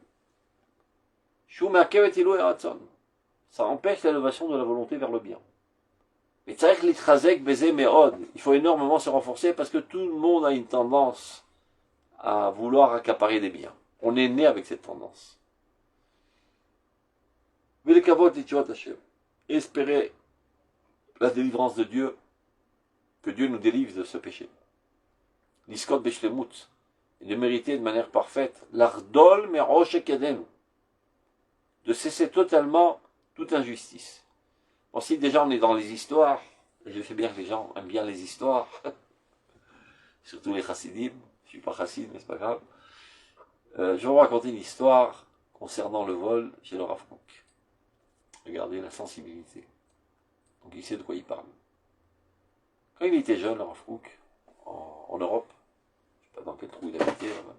Ça empêche l'élévation de la volonté vers le bien. Mais c'est vrai que l'itrazek baiser méod, il faut énormément se renforcer parce que tout le monde a une tendance à vouloir accaparer des biens. On est né avec cette tendance. Mais le kavod et Hashem, espérer la délivrance de Dieu, que Dieu nous délivre de ce péché. L'iskot beshlemut, et de mériter de manière parfaite l'ardol merosh ekadenu, de cesser totalement toute injustice. Bon, si déjà on est dans les histoires, et je sais bien que les gens aiment bien les histoires, surtout les chassidim, je suis pas chassid, mais c'est pas grave, je vais vous raconter une histoire concernant le vol chez le Rav Kook. Regardez la sensibilité. Donc il sait de quoi il parle. Quand il était jeune, le Rav Kook, en Europe, je ne sais pas dans quel trou il habitait là-bas,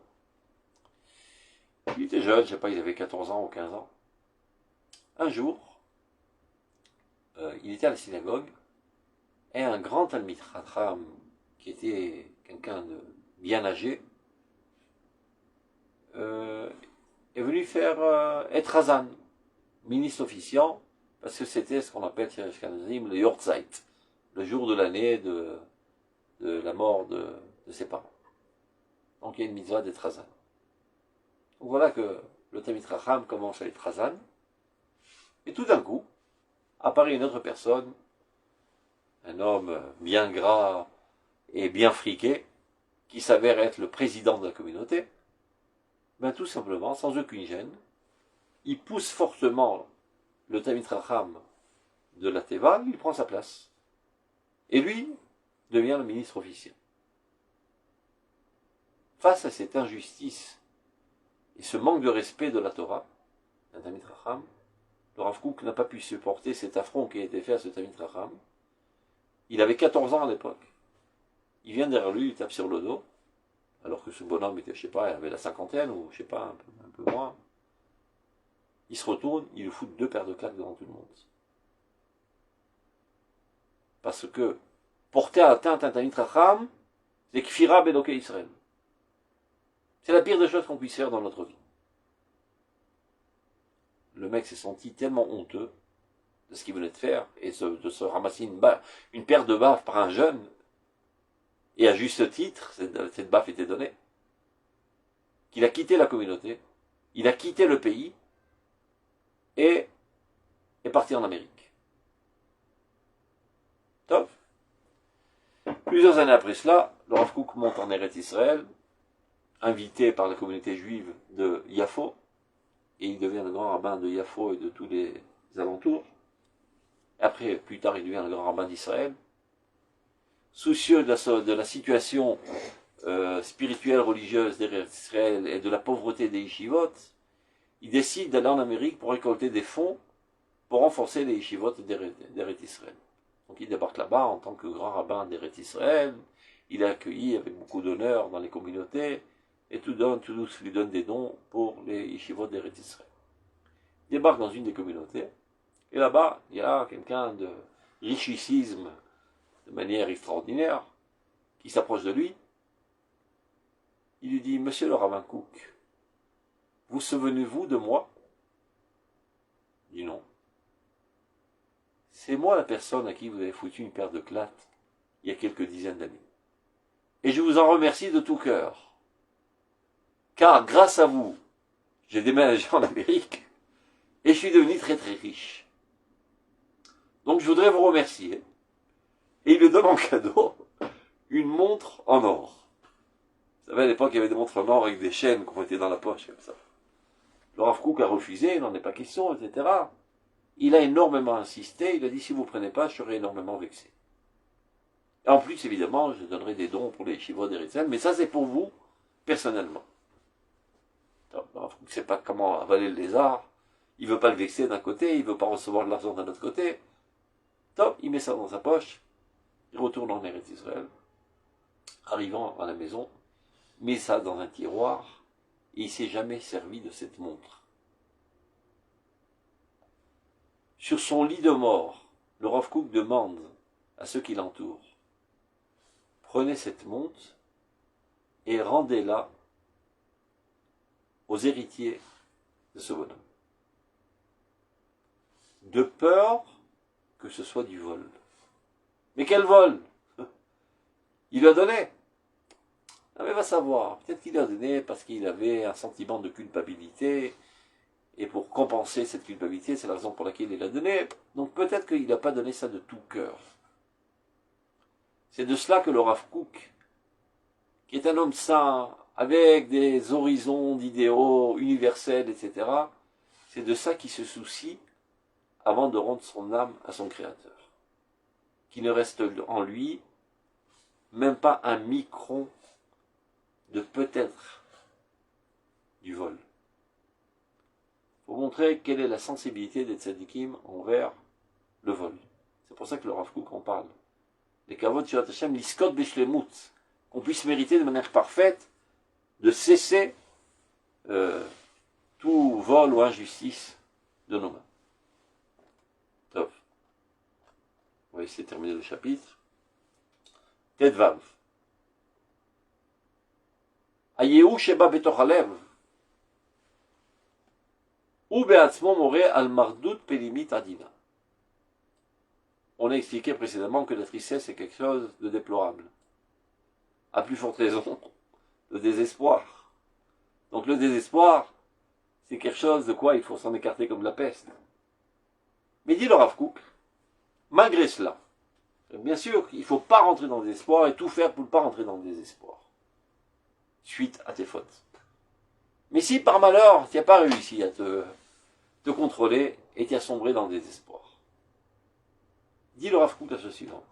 il était jeune, je ne sais pas, il avait 14 ans ou 15 ans. Un jour, il était à la synagogue, et un grand Talmid Chacham, qui était quelqu'un de bien âgé, est venu faire être Hazan, ministre officiant, parce que c'était ce qu'on appelle chez Ashkenazim le Yortzeit, le jour de l'année de la mort de ses parents. Donc il y a une mitzvah d'être Hazan. Donc voilà que le Talmid Chacham commence à être Hazan, et tout d'un coup, apparaît une autre personne, un homme bien gras et bien friqué, qui s'avère être le président de la communauté, ben tout simplement, sans aucune gêne, il pousse fortement le Talmid Chacham de la Teva, il prend sa place. Et lui devient le ministre officiel. face à cette injustice et ce manque de respect de la Torah, d'un Talmid Chacham, le Rav Kook n'a pas pu supporter cet affront qui a été fait à ce Talmid Chacham. Il avait 14 ans à l'époque. Il vient derrière lui, il tape sur le dos, alors que ce bonhomme était, je sais pas, il avait la cinquantaine, ou je sais pas, un peu moins. Il se retourne, il lui fout 2 paires de claques devant tout le monde. Parce que porter atteinte à un Talmid Chacham, c'est Kfira Beloké Israël. C'est la pire des choses qu'on puisse faire dans notre vie. Le mec s'est senti tellement honteux de ce qu'il venait de faire, et de se ramasser une paire de baffes par un jeune, et à juste titre, cette baffe était donnée, qu'il a quitté la communauté, il a quitté le pays, et est parti en Amérique. Top. Plusieurs années après cela, le Rav Kook monte en Eretz Israël, invité par la communauté juive de Yafo, et il devient le grand rabbin de Yafo et de tous les alentours. Après, plus tard, il devient le grand rabbin d'Israël. Soucieux de la situation spirituelle, religieuse d'Israël et de la pauvreté des yeshivot, il décide d'aller en Amérique pour récolter des fonds pour renforcer les yeshivot d'Eretz Israël. Donc il débarque là-bas en tant que grand rabbin d'Eretz Israël. Il est accueilli avec beaucoup d'honneur dans les communautés et tous lui donnent des dons pour les yeshivot d'Eretz Israël. Il débarque dans une des communautés. Et là-bas, il y a quelqu'un de richicisme de manière extraordinaire qui s'approche de lui. Il lui dit, Monsieur le rabbin Kook, vous souvenez-vous de moi? Il dit non. C'est moi la personne à qui vous avez foutu une paire de claques il y a quelques dizaines d'années. Et je vous en remercie de tout cœur. Car grâce à vous, j'ai déménagé en Amérique et je suis devenu très très riche. Donc je voudrais vous remercier. Et il lui donne en cadeau une montre en or. Vous savez, à l'époque, il y avait des montres en or avec des chaînes qu'on mettait dans la poche, comme ça. Le Rav Kook a refusé, il n'en est pas question, etc. Il a énormément insisté, il a dit, si vous ne prenez pas, je serai énormément vexé. Et en plus, évidemment, je donnerai des dons pour les yeshivot d'Eretz Israël, mais ça, c'est pour vous, personnellement. Le Rav Kook ne sait pas comment avaler le lézard, il ne veut pas le vexer d'un côté, il ne veut pas recevoir de l'argent d'un autre côté. Top, il met ça dans sa poche, il retourne en Eretz Israël, arrivant à la maison, met ça dans un tiroir, et il ne s'est jamais servi de cette montre. Sur son lit de mort, le Rav Kook demande à ceux qui l'entourent, prenez cette montre et rendez-la aux héritiers de ce bonhomme. De peur que ce soit du vol. Mais quel vol? Il lui a donné. Ah mais va savoir, peut-être qu'il a donné parce qu'il avait un sentiment de culpabilité, et pour compenser cette culpabilité, c'est la raison pour laquelle il l'a donné. Donc peut-être qu'il n'a pas donné ça de tout cœur. C'est de cela que le Rav Kook, qui est un homme saint, avec des horizons d'idéaux universels, etc., c'est de ça qu'il se soucie avant de rendre son âme à son Créateur. Qu'il ne reste en lui même pas un micron de peut-être du vol. Pour montrer quelle est la sensibilité des tzadikim envers le vol. C'est pour ça que le Rav Kook en parle. Les kavod shirat Hashem, l'iskot b'shlemut, qu'on puisse mériter de manière parfaite de cesser tout vol ou injustice de nos mains. Top. On va essayer de terminer le chapitre. Tedvav. Ayehu sheba betoch halev. Ou be'atzmo more al mardut pelimit adina. On a expliqué précédemment que la tristesse est quelque chose de déplorable. À plus forte raison, le désespoir. Donc le désespoir, c'est quelque chose de quoi il faut s'en écarter comme de la peste. Mais dit le Rav Kook, malgré cela, bien sûr, il ne faut pas rentrer dans le désespoir et tout faire pour ne pas rentrer dans le désespoir, suite à tes fautes. Mais si par malheur, tu n'as pas réussi à te contrôler et tu as sombré dans le désespoir, dit le Rav Kook à ce suivant.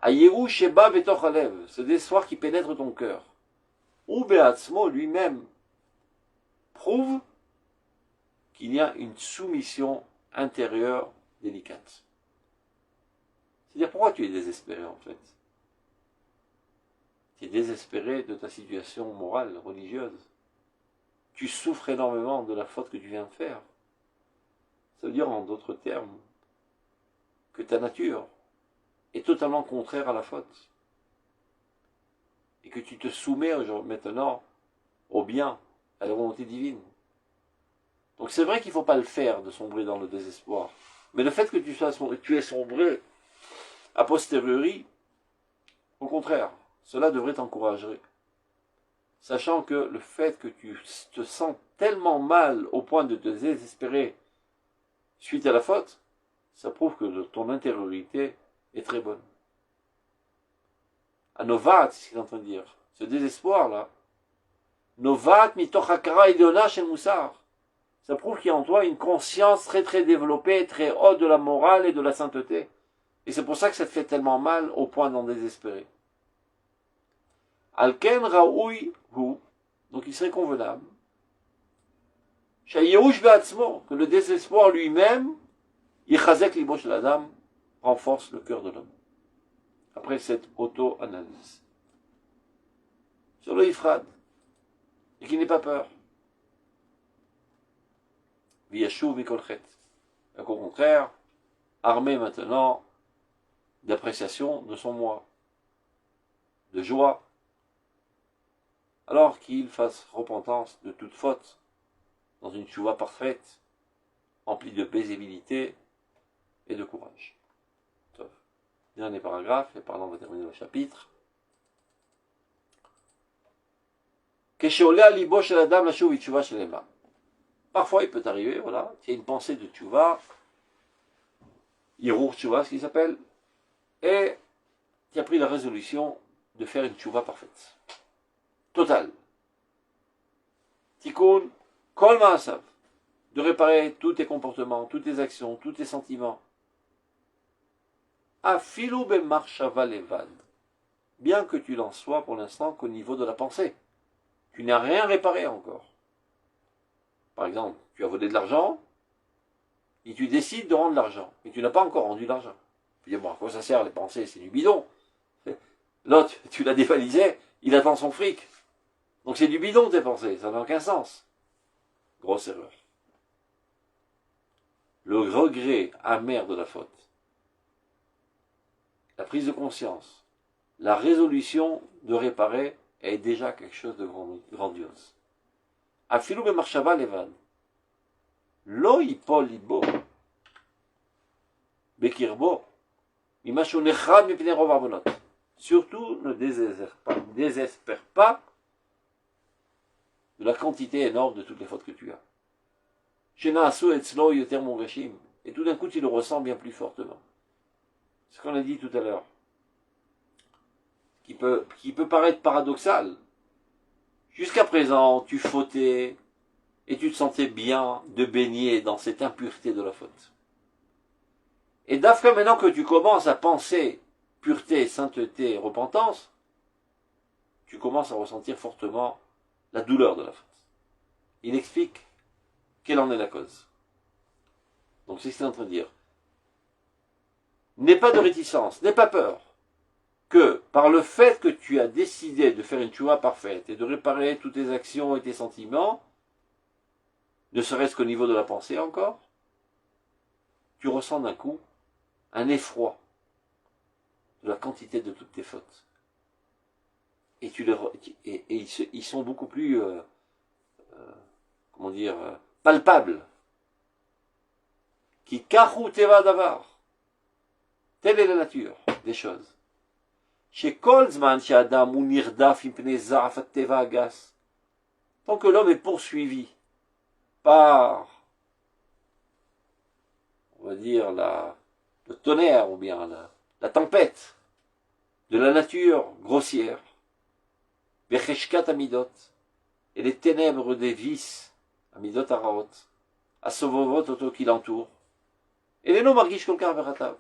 Ayehu sheba betoch halev, ce désespoir qui pénètre ton cœur. ou Beatzmo lui-même prouve qu'il y a une soumission intérieure délicate. C'est-à-dire, pourquoi tu es désespéré en fait? Tu es désespéré de ta situation morale, religieuse. Tu souffres énormément de la faute que tu viens de faire. Ça veut dire, en d'autres termes, que ta nature est totalement contraire à la faute. Et que tu te soumets maintenant au bien, à la volonté divine. Donc c'est vrai qu'il ne faut pas le faire de sombrer dans le désespoir. Mais le fait que tu aies sombré a posteriori, au contraire, cela devrait t'encourager. Sachant que le fait que tu te sens tellement mal au point de te désespérer suite à la faute, ça prouve que ton intériorité est très bonne. À Novat, c'est ce qu'il est en train de dire. Ce désespoir-là, Novat mitoch hakara idéona shel musar. Ça prouve qu'il y a en toi une conscience très très développée, très haute de la morale et de la sainteté. Et c'est pour ça que ça te fait tellement mal au point d'en désespérer. Alken raoui hu, donc il serait convenable. Shayehush be'atzmo, que le désespoir lui-même, yichazek libo shel adam, renforce le cœur de l'homme. Après cette auto-analyse. Sur le ifrad, et qu'il n'ait pas peur. Viyashuv mikol chet. Au contraire, armé maintenant d'appréciation de son moi, de joie, alors qu'il fasse repentance de toute faute, dans une tchouva parfaite, emplie de paisibilité et de courage. Dernier paragraphe, et par là on va terminer le chapitre. Parfois il peut arriver, voilà, il y a une pensée de tchouva, Hirour tchouva, ce qu'il s'appelle, et tu as pris la résolution de faire une tchouva parfaite. Totale. Tikkun, kol ma'asav, de réparer tous tes comportements, toutes tes actions, tous tes sentiments. Afilu bemarshava levad, bien que tu n'en sois pour l'instant qu'au niveau de la pensée. Tu n'as rien réparé encore. Par exemple, tu as volé de l'argent, et tu décides de rendre l'argent, mais tu n'as pas encore rendu l'argent. Tu dis, bon, à quoi ça sert les pensées, c'est du bidon. L'autre, tu l'as dévalisé, il attend son fric. Donc c'est du bidon tes pensées, ça n'a aucun sens. Grosse erreur. Le regret amer de la faute, la prise de conscience, la résolution de réparer est déjà quelque chose de grandiose. Afilu bemarshava levad, lo yipol libo, bekirbo, mimashu nechad mipnei rov avonot. Surtout, ne désespère pas de la quantité énorme de toutes les fautes que tu as. Shenaasu etzlo yoter mongashim, et tout d'un coup tu le ressens bien plus fortement. Ce qu'on a dit tout à l'heure, qui peut paraître paradoxal. Jusqu'à présent, tu fautais et tu te sentais bien de baigner dans cette impureté de la faute. Et d'afin maintenant que tu commences à penser pureté, sainteté, repentance, tu commences à ressentir fortement la douleur de la faute. Il explique quelle en est la cause. Donc c'est ce qu'il est en train de dire. N'aie pas de réticence, n'aie pas peur que par le fait que tu as décidé de faire une tchouva parfaite et de réparer toutes tes actions et tes sentiments, ne serait-ce qu'au niveau de la pensée encore, tu ressens d'un coup un effroi de la quantité de toutes tes fautes. Et ils sont beaucoup plus, palpables. Qui kachu teva davar. Telle est la nature des choses. Chez Kolzman, chez Adam, ou Nirdaf, Impnezaf, Teva Agas. Tant que l'homme est poursuivi par, on va dire, le tonnerre, ou bien la tempête de la nature grossière, Vecheshkat Amidot, et les ténèbres des vices, Amidot Araot, Asovovot, auto qui l'entourent, et les noms Margish Kolkar Veratav.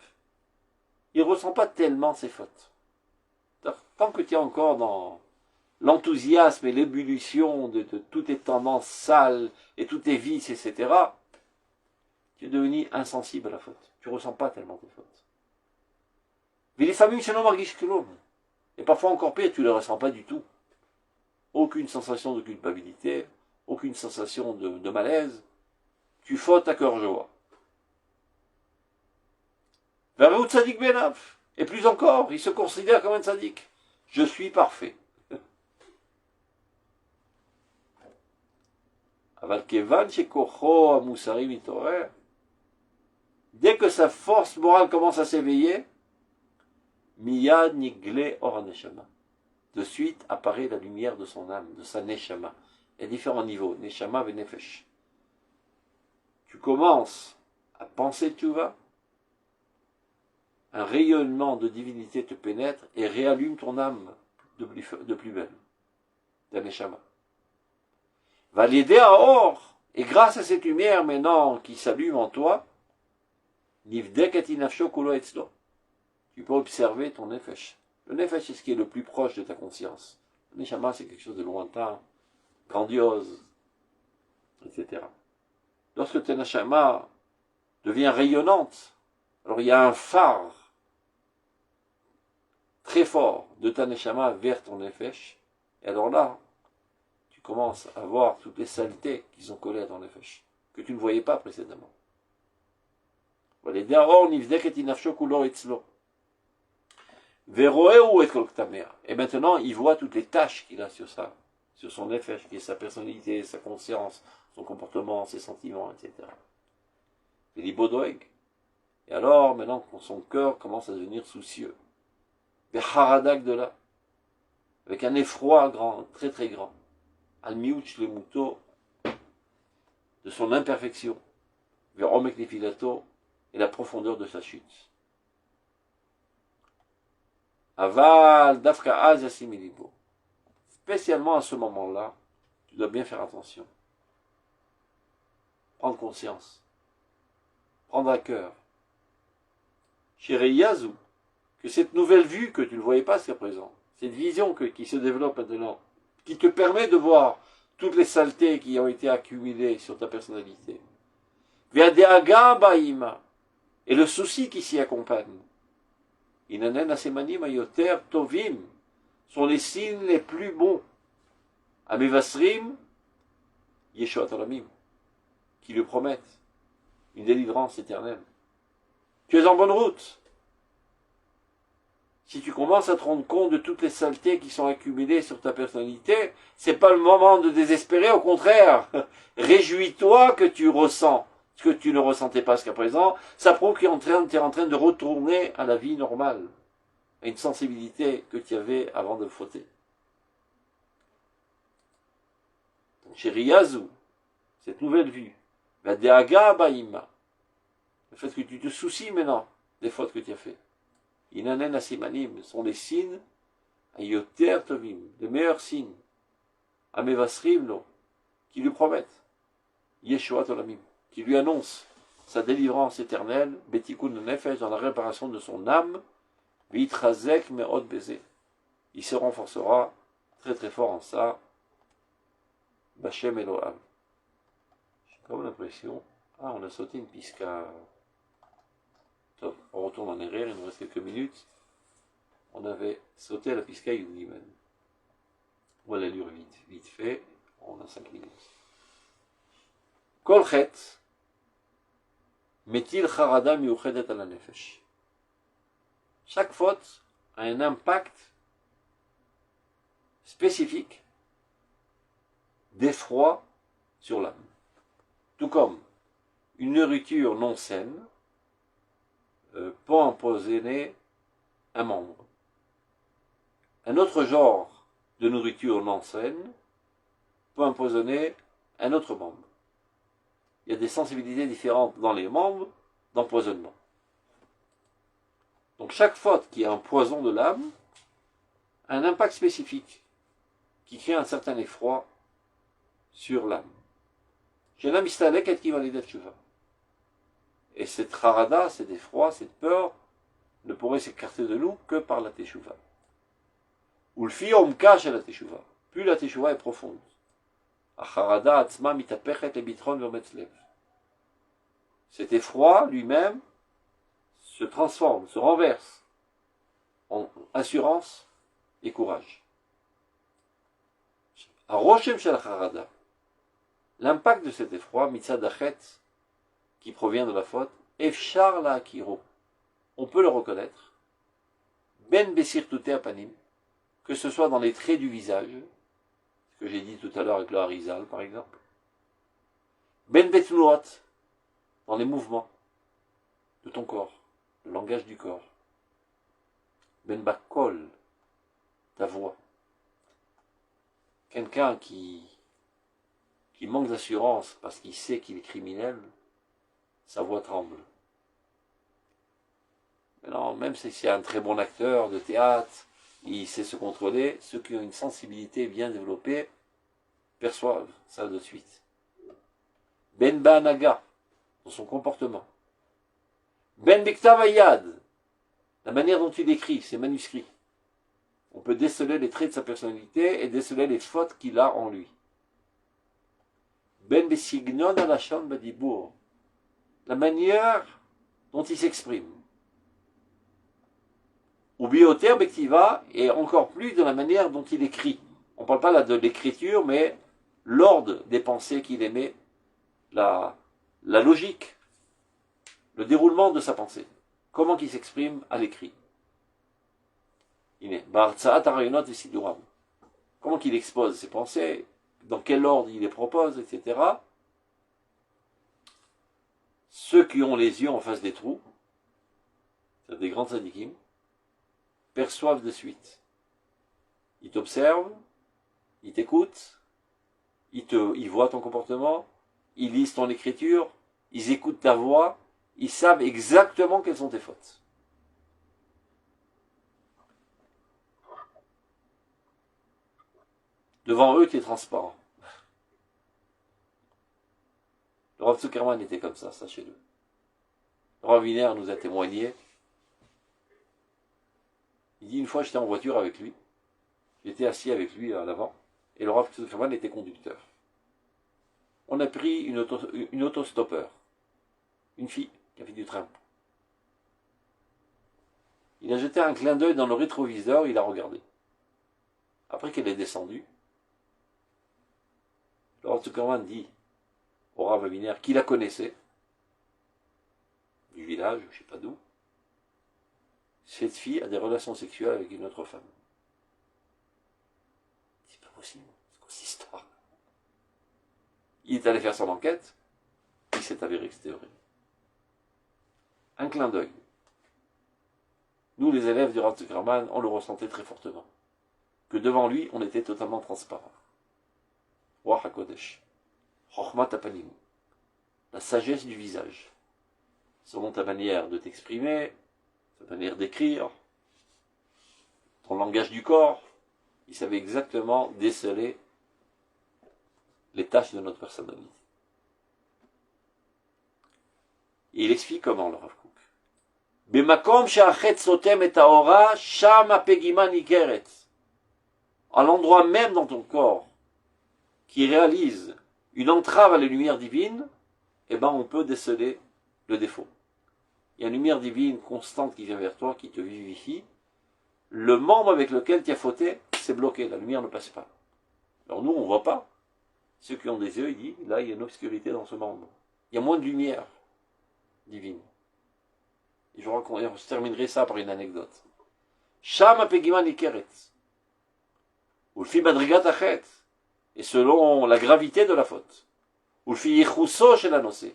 Il ne ressent pas tellement ses fautes. Tant que tu es encore l'enthousiasme et l'ébullition de toutes les tendances sales et tous tes vices, etc., tu es devenu insensible à la faute. Tu ne ressens pas tellement tes fautes. Mais les familles, c'est non margish klum. Et parfois encore pire, tu ne le ressens pas du tout. Aucune sensation de culpabilité, aucune sensation de malaise. Tu fautes à cœur joie. Verrez-vous tzadik benaf. Et plus encore, il se considère comme un tzadik. Je suis parfait. Aval kevan shekocho amusari mitorer. Dès que sa force morale commence à s'éveiller, miyad nigle or neshama. De suite apparaît la lumière de son âme, de sa neshama. Il y a différents niveaux, neshama ve nefesh. Tu commences à penser tchouva, un rayonnement de divinité te pénètre et réallume ton âme de plus belle, de neshama. Va l'aider à or, et grâce à cette lumière maintenant qui s'allume en toi, nivdek et nafsho kulo etzlo. Tu peux observer ton nefesh. Le nefesh, c'est ce qui est le plus proche de ta conscience. Le neshama, c'est quelque chose de lointain, grandiose, etc. Lorsque ta neshama devient rayonnante, alors il y a un phare très fort de ta neshama vers ton nefesh, et alors là, tu commences à voir toutes les saletés qui sont collées à ton nefesh, que tu ne voyais pas précédemment. Et maintenant, il voit toutes les tâches qu'il a sur ça, sur son nefesh, qui est sa personnalité, sa conscience, son comportement, ses sentiments, etc. Et alors, maintenant, son cœur commence à devenir soucieux. Haradak de là, avec un effroi grand, très très grand. Al-miouch le mouto, de son imperfection, vers Omek Nefilato, et la profondeur de sa chute. Aval dafka az yasimilibo. Spécialement à ce moment-là, tu dois bien faire attention. Prendre conscience. Prendre à cœur. Chéri Yazou, que cette nouvelle vue que tu ne voyais pas jusqu'à présent, cette vision qui se développe maintenant, qui te permet de voir toutes les saletés qui ont été accumulées sur ta personnalité. Ve'adeaga ba'ima. Et le souci qui s'y accompagne. Inanen asemanim ayoter tovim sont les signes les plus bons. Amevasrim Yeshua Talamim, qui lui promettent une délivrance éternelle. Tu es en bonne route. Si tu commences à te rendre compte de toutes les saletés qui sont accumulées sur ta personnalité, c'est pas le moment de désespérer, au contraire. Réjouis-toi que tu ressens ce que tu ne ressentais pas jusqu'à présent. Ça prouve que tu es en train de retourner à la vie normale, à une sensibilité que tu avais avant de fauter. Chéri Yazou, cette nouvelle vue, la Deaga Baïma, le fait que tu te soucies maintenant des fautes que tu as fait. Inanen Asimanim sont les signes, Ayoter Tovim, les meilleurs signes, Amevasrim, non, qui lui promettent, Yeshua Tolamim, qui lui annonce sa délivrance éternelle, Betikun Nefesh, dans la réparation de son âme, Vitrazek Me'od Beze. Il se renforcera très très fort en ça, Bachem Eloham. J'ai comme l'impression, on a sauté une pisca. Top, on retourne en arrière, il nous reste quelques minutes. On avait sauté à la pisca Yuliman. On va l'allure vite fait, on a 5 minutes. Kolchet, Metil Charada Miuchedet ala Nefesh. Chaque faute a un impact spécifique d'effroi sur l'âme. Tout comme une nourriture non saine peut empoisonner un membre. Un autre genre de nourriture non saine peut empoisonner un autre membre. Il y a des sensibilités différentes dans les membres d'empoisonnement. Donc chaque faute qui est un poison de l'âme a un impact spécifique qui crée un certain effroi sur l'âme. Chez l'âme istalek et qui va l'aider tshuva. Et cette harada, cet effroi, cette peur ne pourrait s'écarter de nous que par la teshuva. Ulfi omka shel teshuva. Plus la teshuva est profonde. Acharada atzma mitapechet lebitron ve'ometzlev. Cet effroi lui-même se transforme, se renverse en assurance et courage. Aroshem shel acharada. L'impact de cet effroi, mitzad achet, qui provient de la faute, efshar la akiro. On peut le reconnaître. Ben besirtute apanim, que ce soit dans les traits du visage, ce que j'ai dit tout à l'heure avec le harizal par exemple. Ben betnuot, dans les mouvements de ton corps, le langage du corps. Ben bakol, ta voix. Quelqu'un qui manque d'assurance parce qu'il sait qu'il est criminel, sa voix tremble. Mais non, même si c'est un très bon acteur de théâtre, il sait se contrôler, ceux qui ont une sensibilité bien développée perçoivent ça de suite. Ben Ba'anaga, dans son comportement. Ben Bektavayad, la manière dont il écrit, ses manuscrits. On peut déceler les traits de sa personnalité et déceler les fautes qu'il a en lui. Ben Besignon alashon badibur, la manière dont il s'exprime. Ou bioter bektiva, et encore plus de la manière dont il écrit. On ne parle pas là de l'écriture, mais l'ordre des pensées qu'il émet, la logique, le déroulement de sa pensée. Comment il s'exprime à l'écrit. Comment il expose ses pensées, dans quel ordre il les propose, etc. Ceux qui ont les yeux en face des trous, c'est des grands tzadikim, perçoivent de suite. Ils t'observent, ils t'écoutent, ils voient ton comportement, ils lisent ton écriture, ils écoutent ta voix, ils savent exactement quelles sont tes fautes. Devant eux, tu es transparent. Le Rav Zuckerman était comme ça, sachez-le. Le Rav Wiener nous a témoigné. Il dit, une fois, j'étais en voiture avec lui. J'étais assis avec lui à l'avant. Et le Rav Zuckerman était conducteur. On a pris une autostoppeur. Une fille qui a fait du train. Il a jeté un clin d'œil dans le rétroviseur, il a regardé. Après qu'elle est descendue, le Rav Zuckerman dit au Rav Wiener qui la connaissait, du village, je ne sais pas d'où, cette fille a des relations sexuelles avec une autre femme. C'est pas possible, c'est quoi cette histoire? Il est allé faire son enquête, il s'est avéré que c'était vrai. Un clin d'œil. Nous, les élèves du Rav Zuckerman, on le ressentait très fortement. Que devant lui, on était totalement transparent. Roi HaKodesh. Chochmat Apanim. La sagesse du visage. Selon ta manière de t'exprimer, ta manière d'écrire, ton langage du corps, il savait exactement déceler les tâches de notre personnalité. Et il explique comment, le Rav Kook. Bemakom she'achet sotem et haora, sham hapegima nikeret. À l'endroit même dans ton corps qui réalise une entrave à la lumière divine, eh ben on peut déceler le défaut. Il y a une lumière divine constante qui vient vers toi, qui te vivifie. Le membre avec lequel tu as fauté, c'est bloqué, la lumière ne passe pas. Alors nous, on ne voit pas. Ceux qui ont des yeux, ils disent, là, il y a une obscurité dans ce membre. Il y a moins de lumière divine. Et je terminerai ça par une anecdote. Sham apegima nikeret. Ulfi madrigat achet. Et selon la gravité de la faute. Ulfi yichuso shel hanoseh.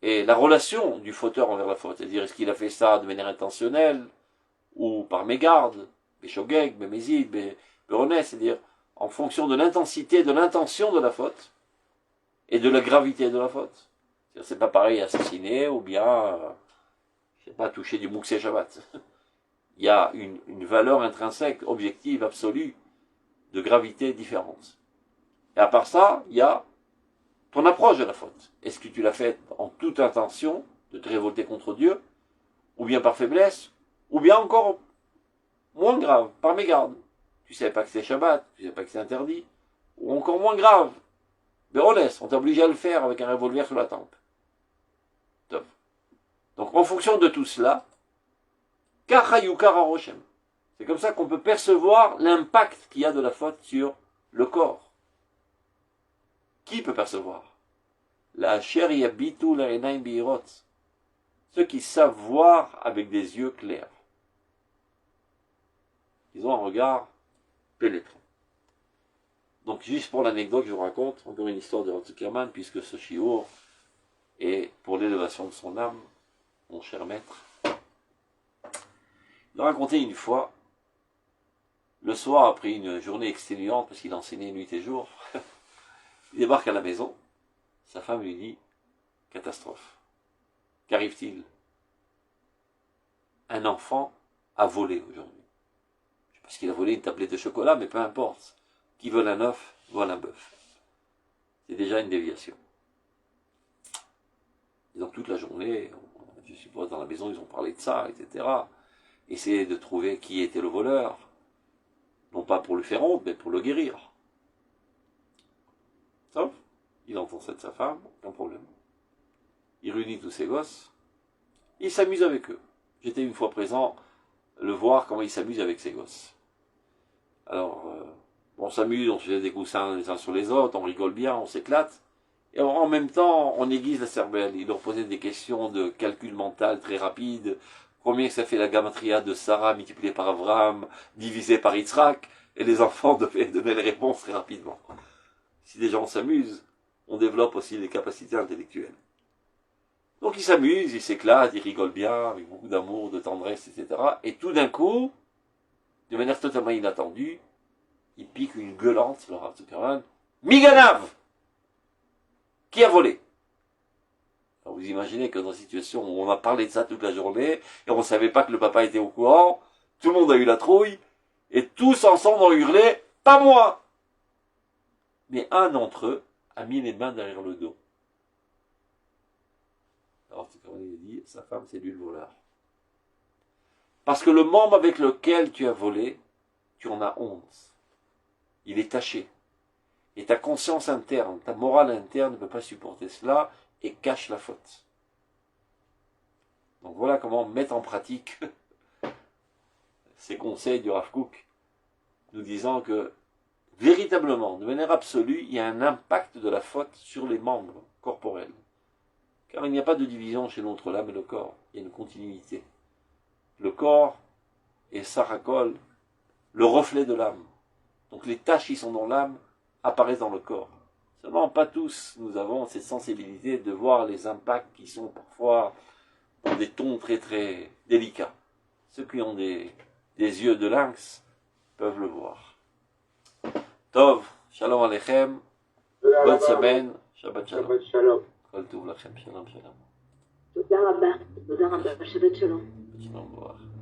Et la relation du fauteur envers la faute. C'est-à-dire, est-ce qu'il a fait ça de manière intentionnelle ou par mégarde, béchogeg, bémézid, béronès, c'est-à-dire en fonction de l'intensité, de l'intention de la faute et de la gravité de la faute. C'est pas pareil assassiner ou bien, je sais pas, toucher du Mouksé Shabbat. Il y a une valeur intrinsèque, objective, absolue, de gravité différente. Et à part ça, il y a ton approche de la faute. Est-ce que tu l'as faite en toute intention de te révolter contre Dieu, ou bien par faiblesse, ou bien encore moins grave, par mégarde. tu ne savais pas que c'est Shabbat, tu ne savais pas que c'est interdit, ou encore moins grave, Béronès, on t'a obligé à le faire avec un revolver sur la tempe. Top. Donc en fonction de tout cela, Kachayukar Aroshem. C'est comme ça qu'on peut percevoir l'impact qu'il y a de la faute sur le corps. Qui peut percevoir? La chair yabitu la enaim biirot. Ceux qui savent voir avec des yeux clairs. Ils ont un regard pénétrant. Donc juste pour l'anecdote, je vous raconte encore une histoire de Rav Zuckerman, puisque ce shiur est pour l'élévation de son âme, mon cher maître. Il a raconté une fois, le soir, après une journée exténuante, parce qu'il enseignait nuit et jour, il débarque à la maison, sa femme lui dit, catastrophe. Qu'arrive-t-il? Un enfant a volé aujourd'hui. Je sais pas qu'il a volé une tablette de chocolat, mais peu importe. Qui vole un œuf, vole un bœuf. C'est déjà une déviation. Et donc toute la journée, je suppose dans la maison, ils ont parlé de ça, etc. Essayer de trouver qui était le voleur. Non pas pour le faire honte, mais pour le guérir. Sauf, il entend ça de sa femme, aucun problème. Il réunit tous ses gosses. Il s'amuse avec eux. J'étais une fois présent, le voir comment il s'amuse avec ses gosses. Alors, on s'amuse, on se fait des coussins les uns sur les autres, on rigole bien, on s'éclate. Et en même temps, on aiguise la cervelle. Il leur posait des questions de calcul mental très rapides. Combien ça fait la gamatria de Sarah multipliée par Abraham, divisée par Yitzhak? Et les enfants devaient donner les réponses très rapidement. Si des gens s'amusent, on développe aussi les capacités intellectuelles. Donc ils s'amusent, ils s'éclatent, ils rigolent bien, avec beaucoup d'amour, de tendresse, etc. Et tout d'un coup, de manière totalement inattendue, il pique une gueulante sur le Rav Zuckerman. Miganav! Qui a volé? Alors vous imaginez que dans une situation où on a parlé de ça toute la journée, et on ne savait pas que le papa était au courant, tout le monde a eu la trouille, et tous ensemble ont hurlé, pas moi! Mais un d'entre eux a mis les mains derrière le dos. Alors il a dit, sa femme c'est lui le voleur. Parce que le membre avec lequel tu as volé, tu en as honte. Il est taché. Et ta conscience interne, ta morale interne ne peut pas supporter cela et cache la faute. Donc voilà comment mettre en pratique ces conseils du Rav Kook, nous disant que véritablement, de manière absolue, il y a un impact de la faute sur les membres corporels. Car il n'y a pas de division chez notre l'âme et le corps, il y a une continuité. Le corps est Sarakol, le reflet de l'âme. Donc les tâches qui sont dans l'âme apparaissent dans le corps. Seulement, pas tous, nous avons cette sensibilité de voir les impacts qui sont parfois dans des tons très très délicats. Ceux qui ont des yeux de lynx peuvent le voir. Tov, shalom aleichem, bonne semaine, Shabbat shalom. Shabbat shalom. Kol tov lachem, shalom shalom. תודה רבה, שבת שלום. Shalom, au revoir.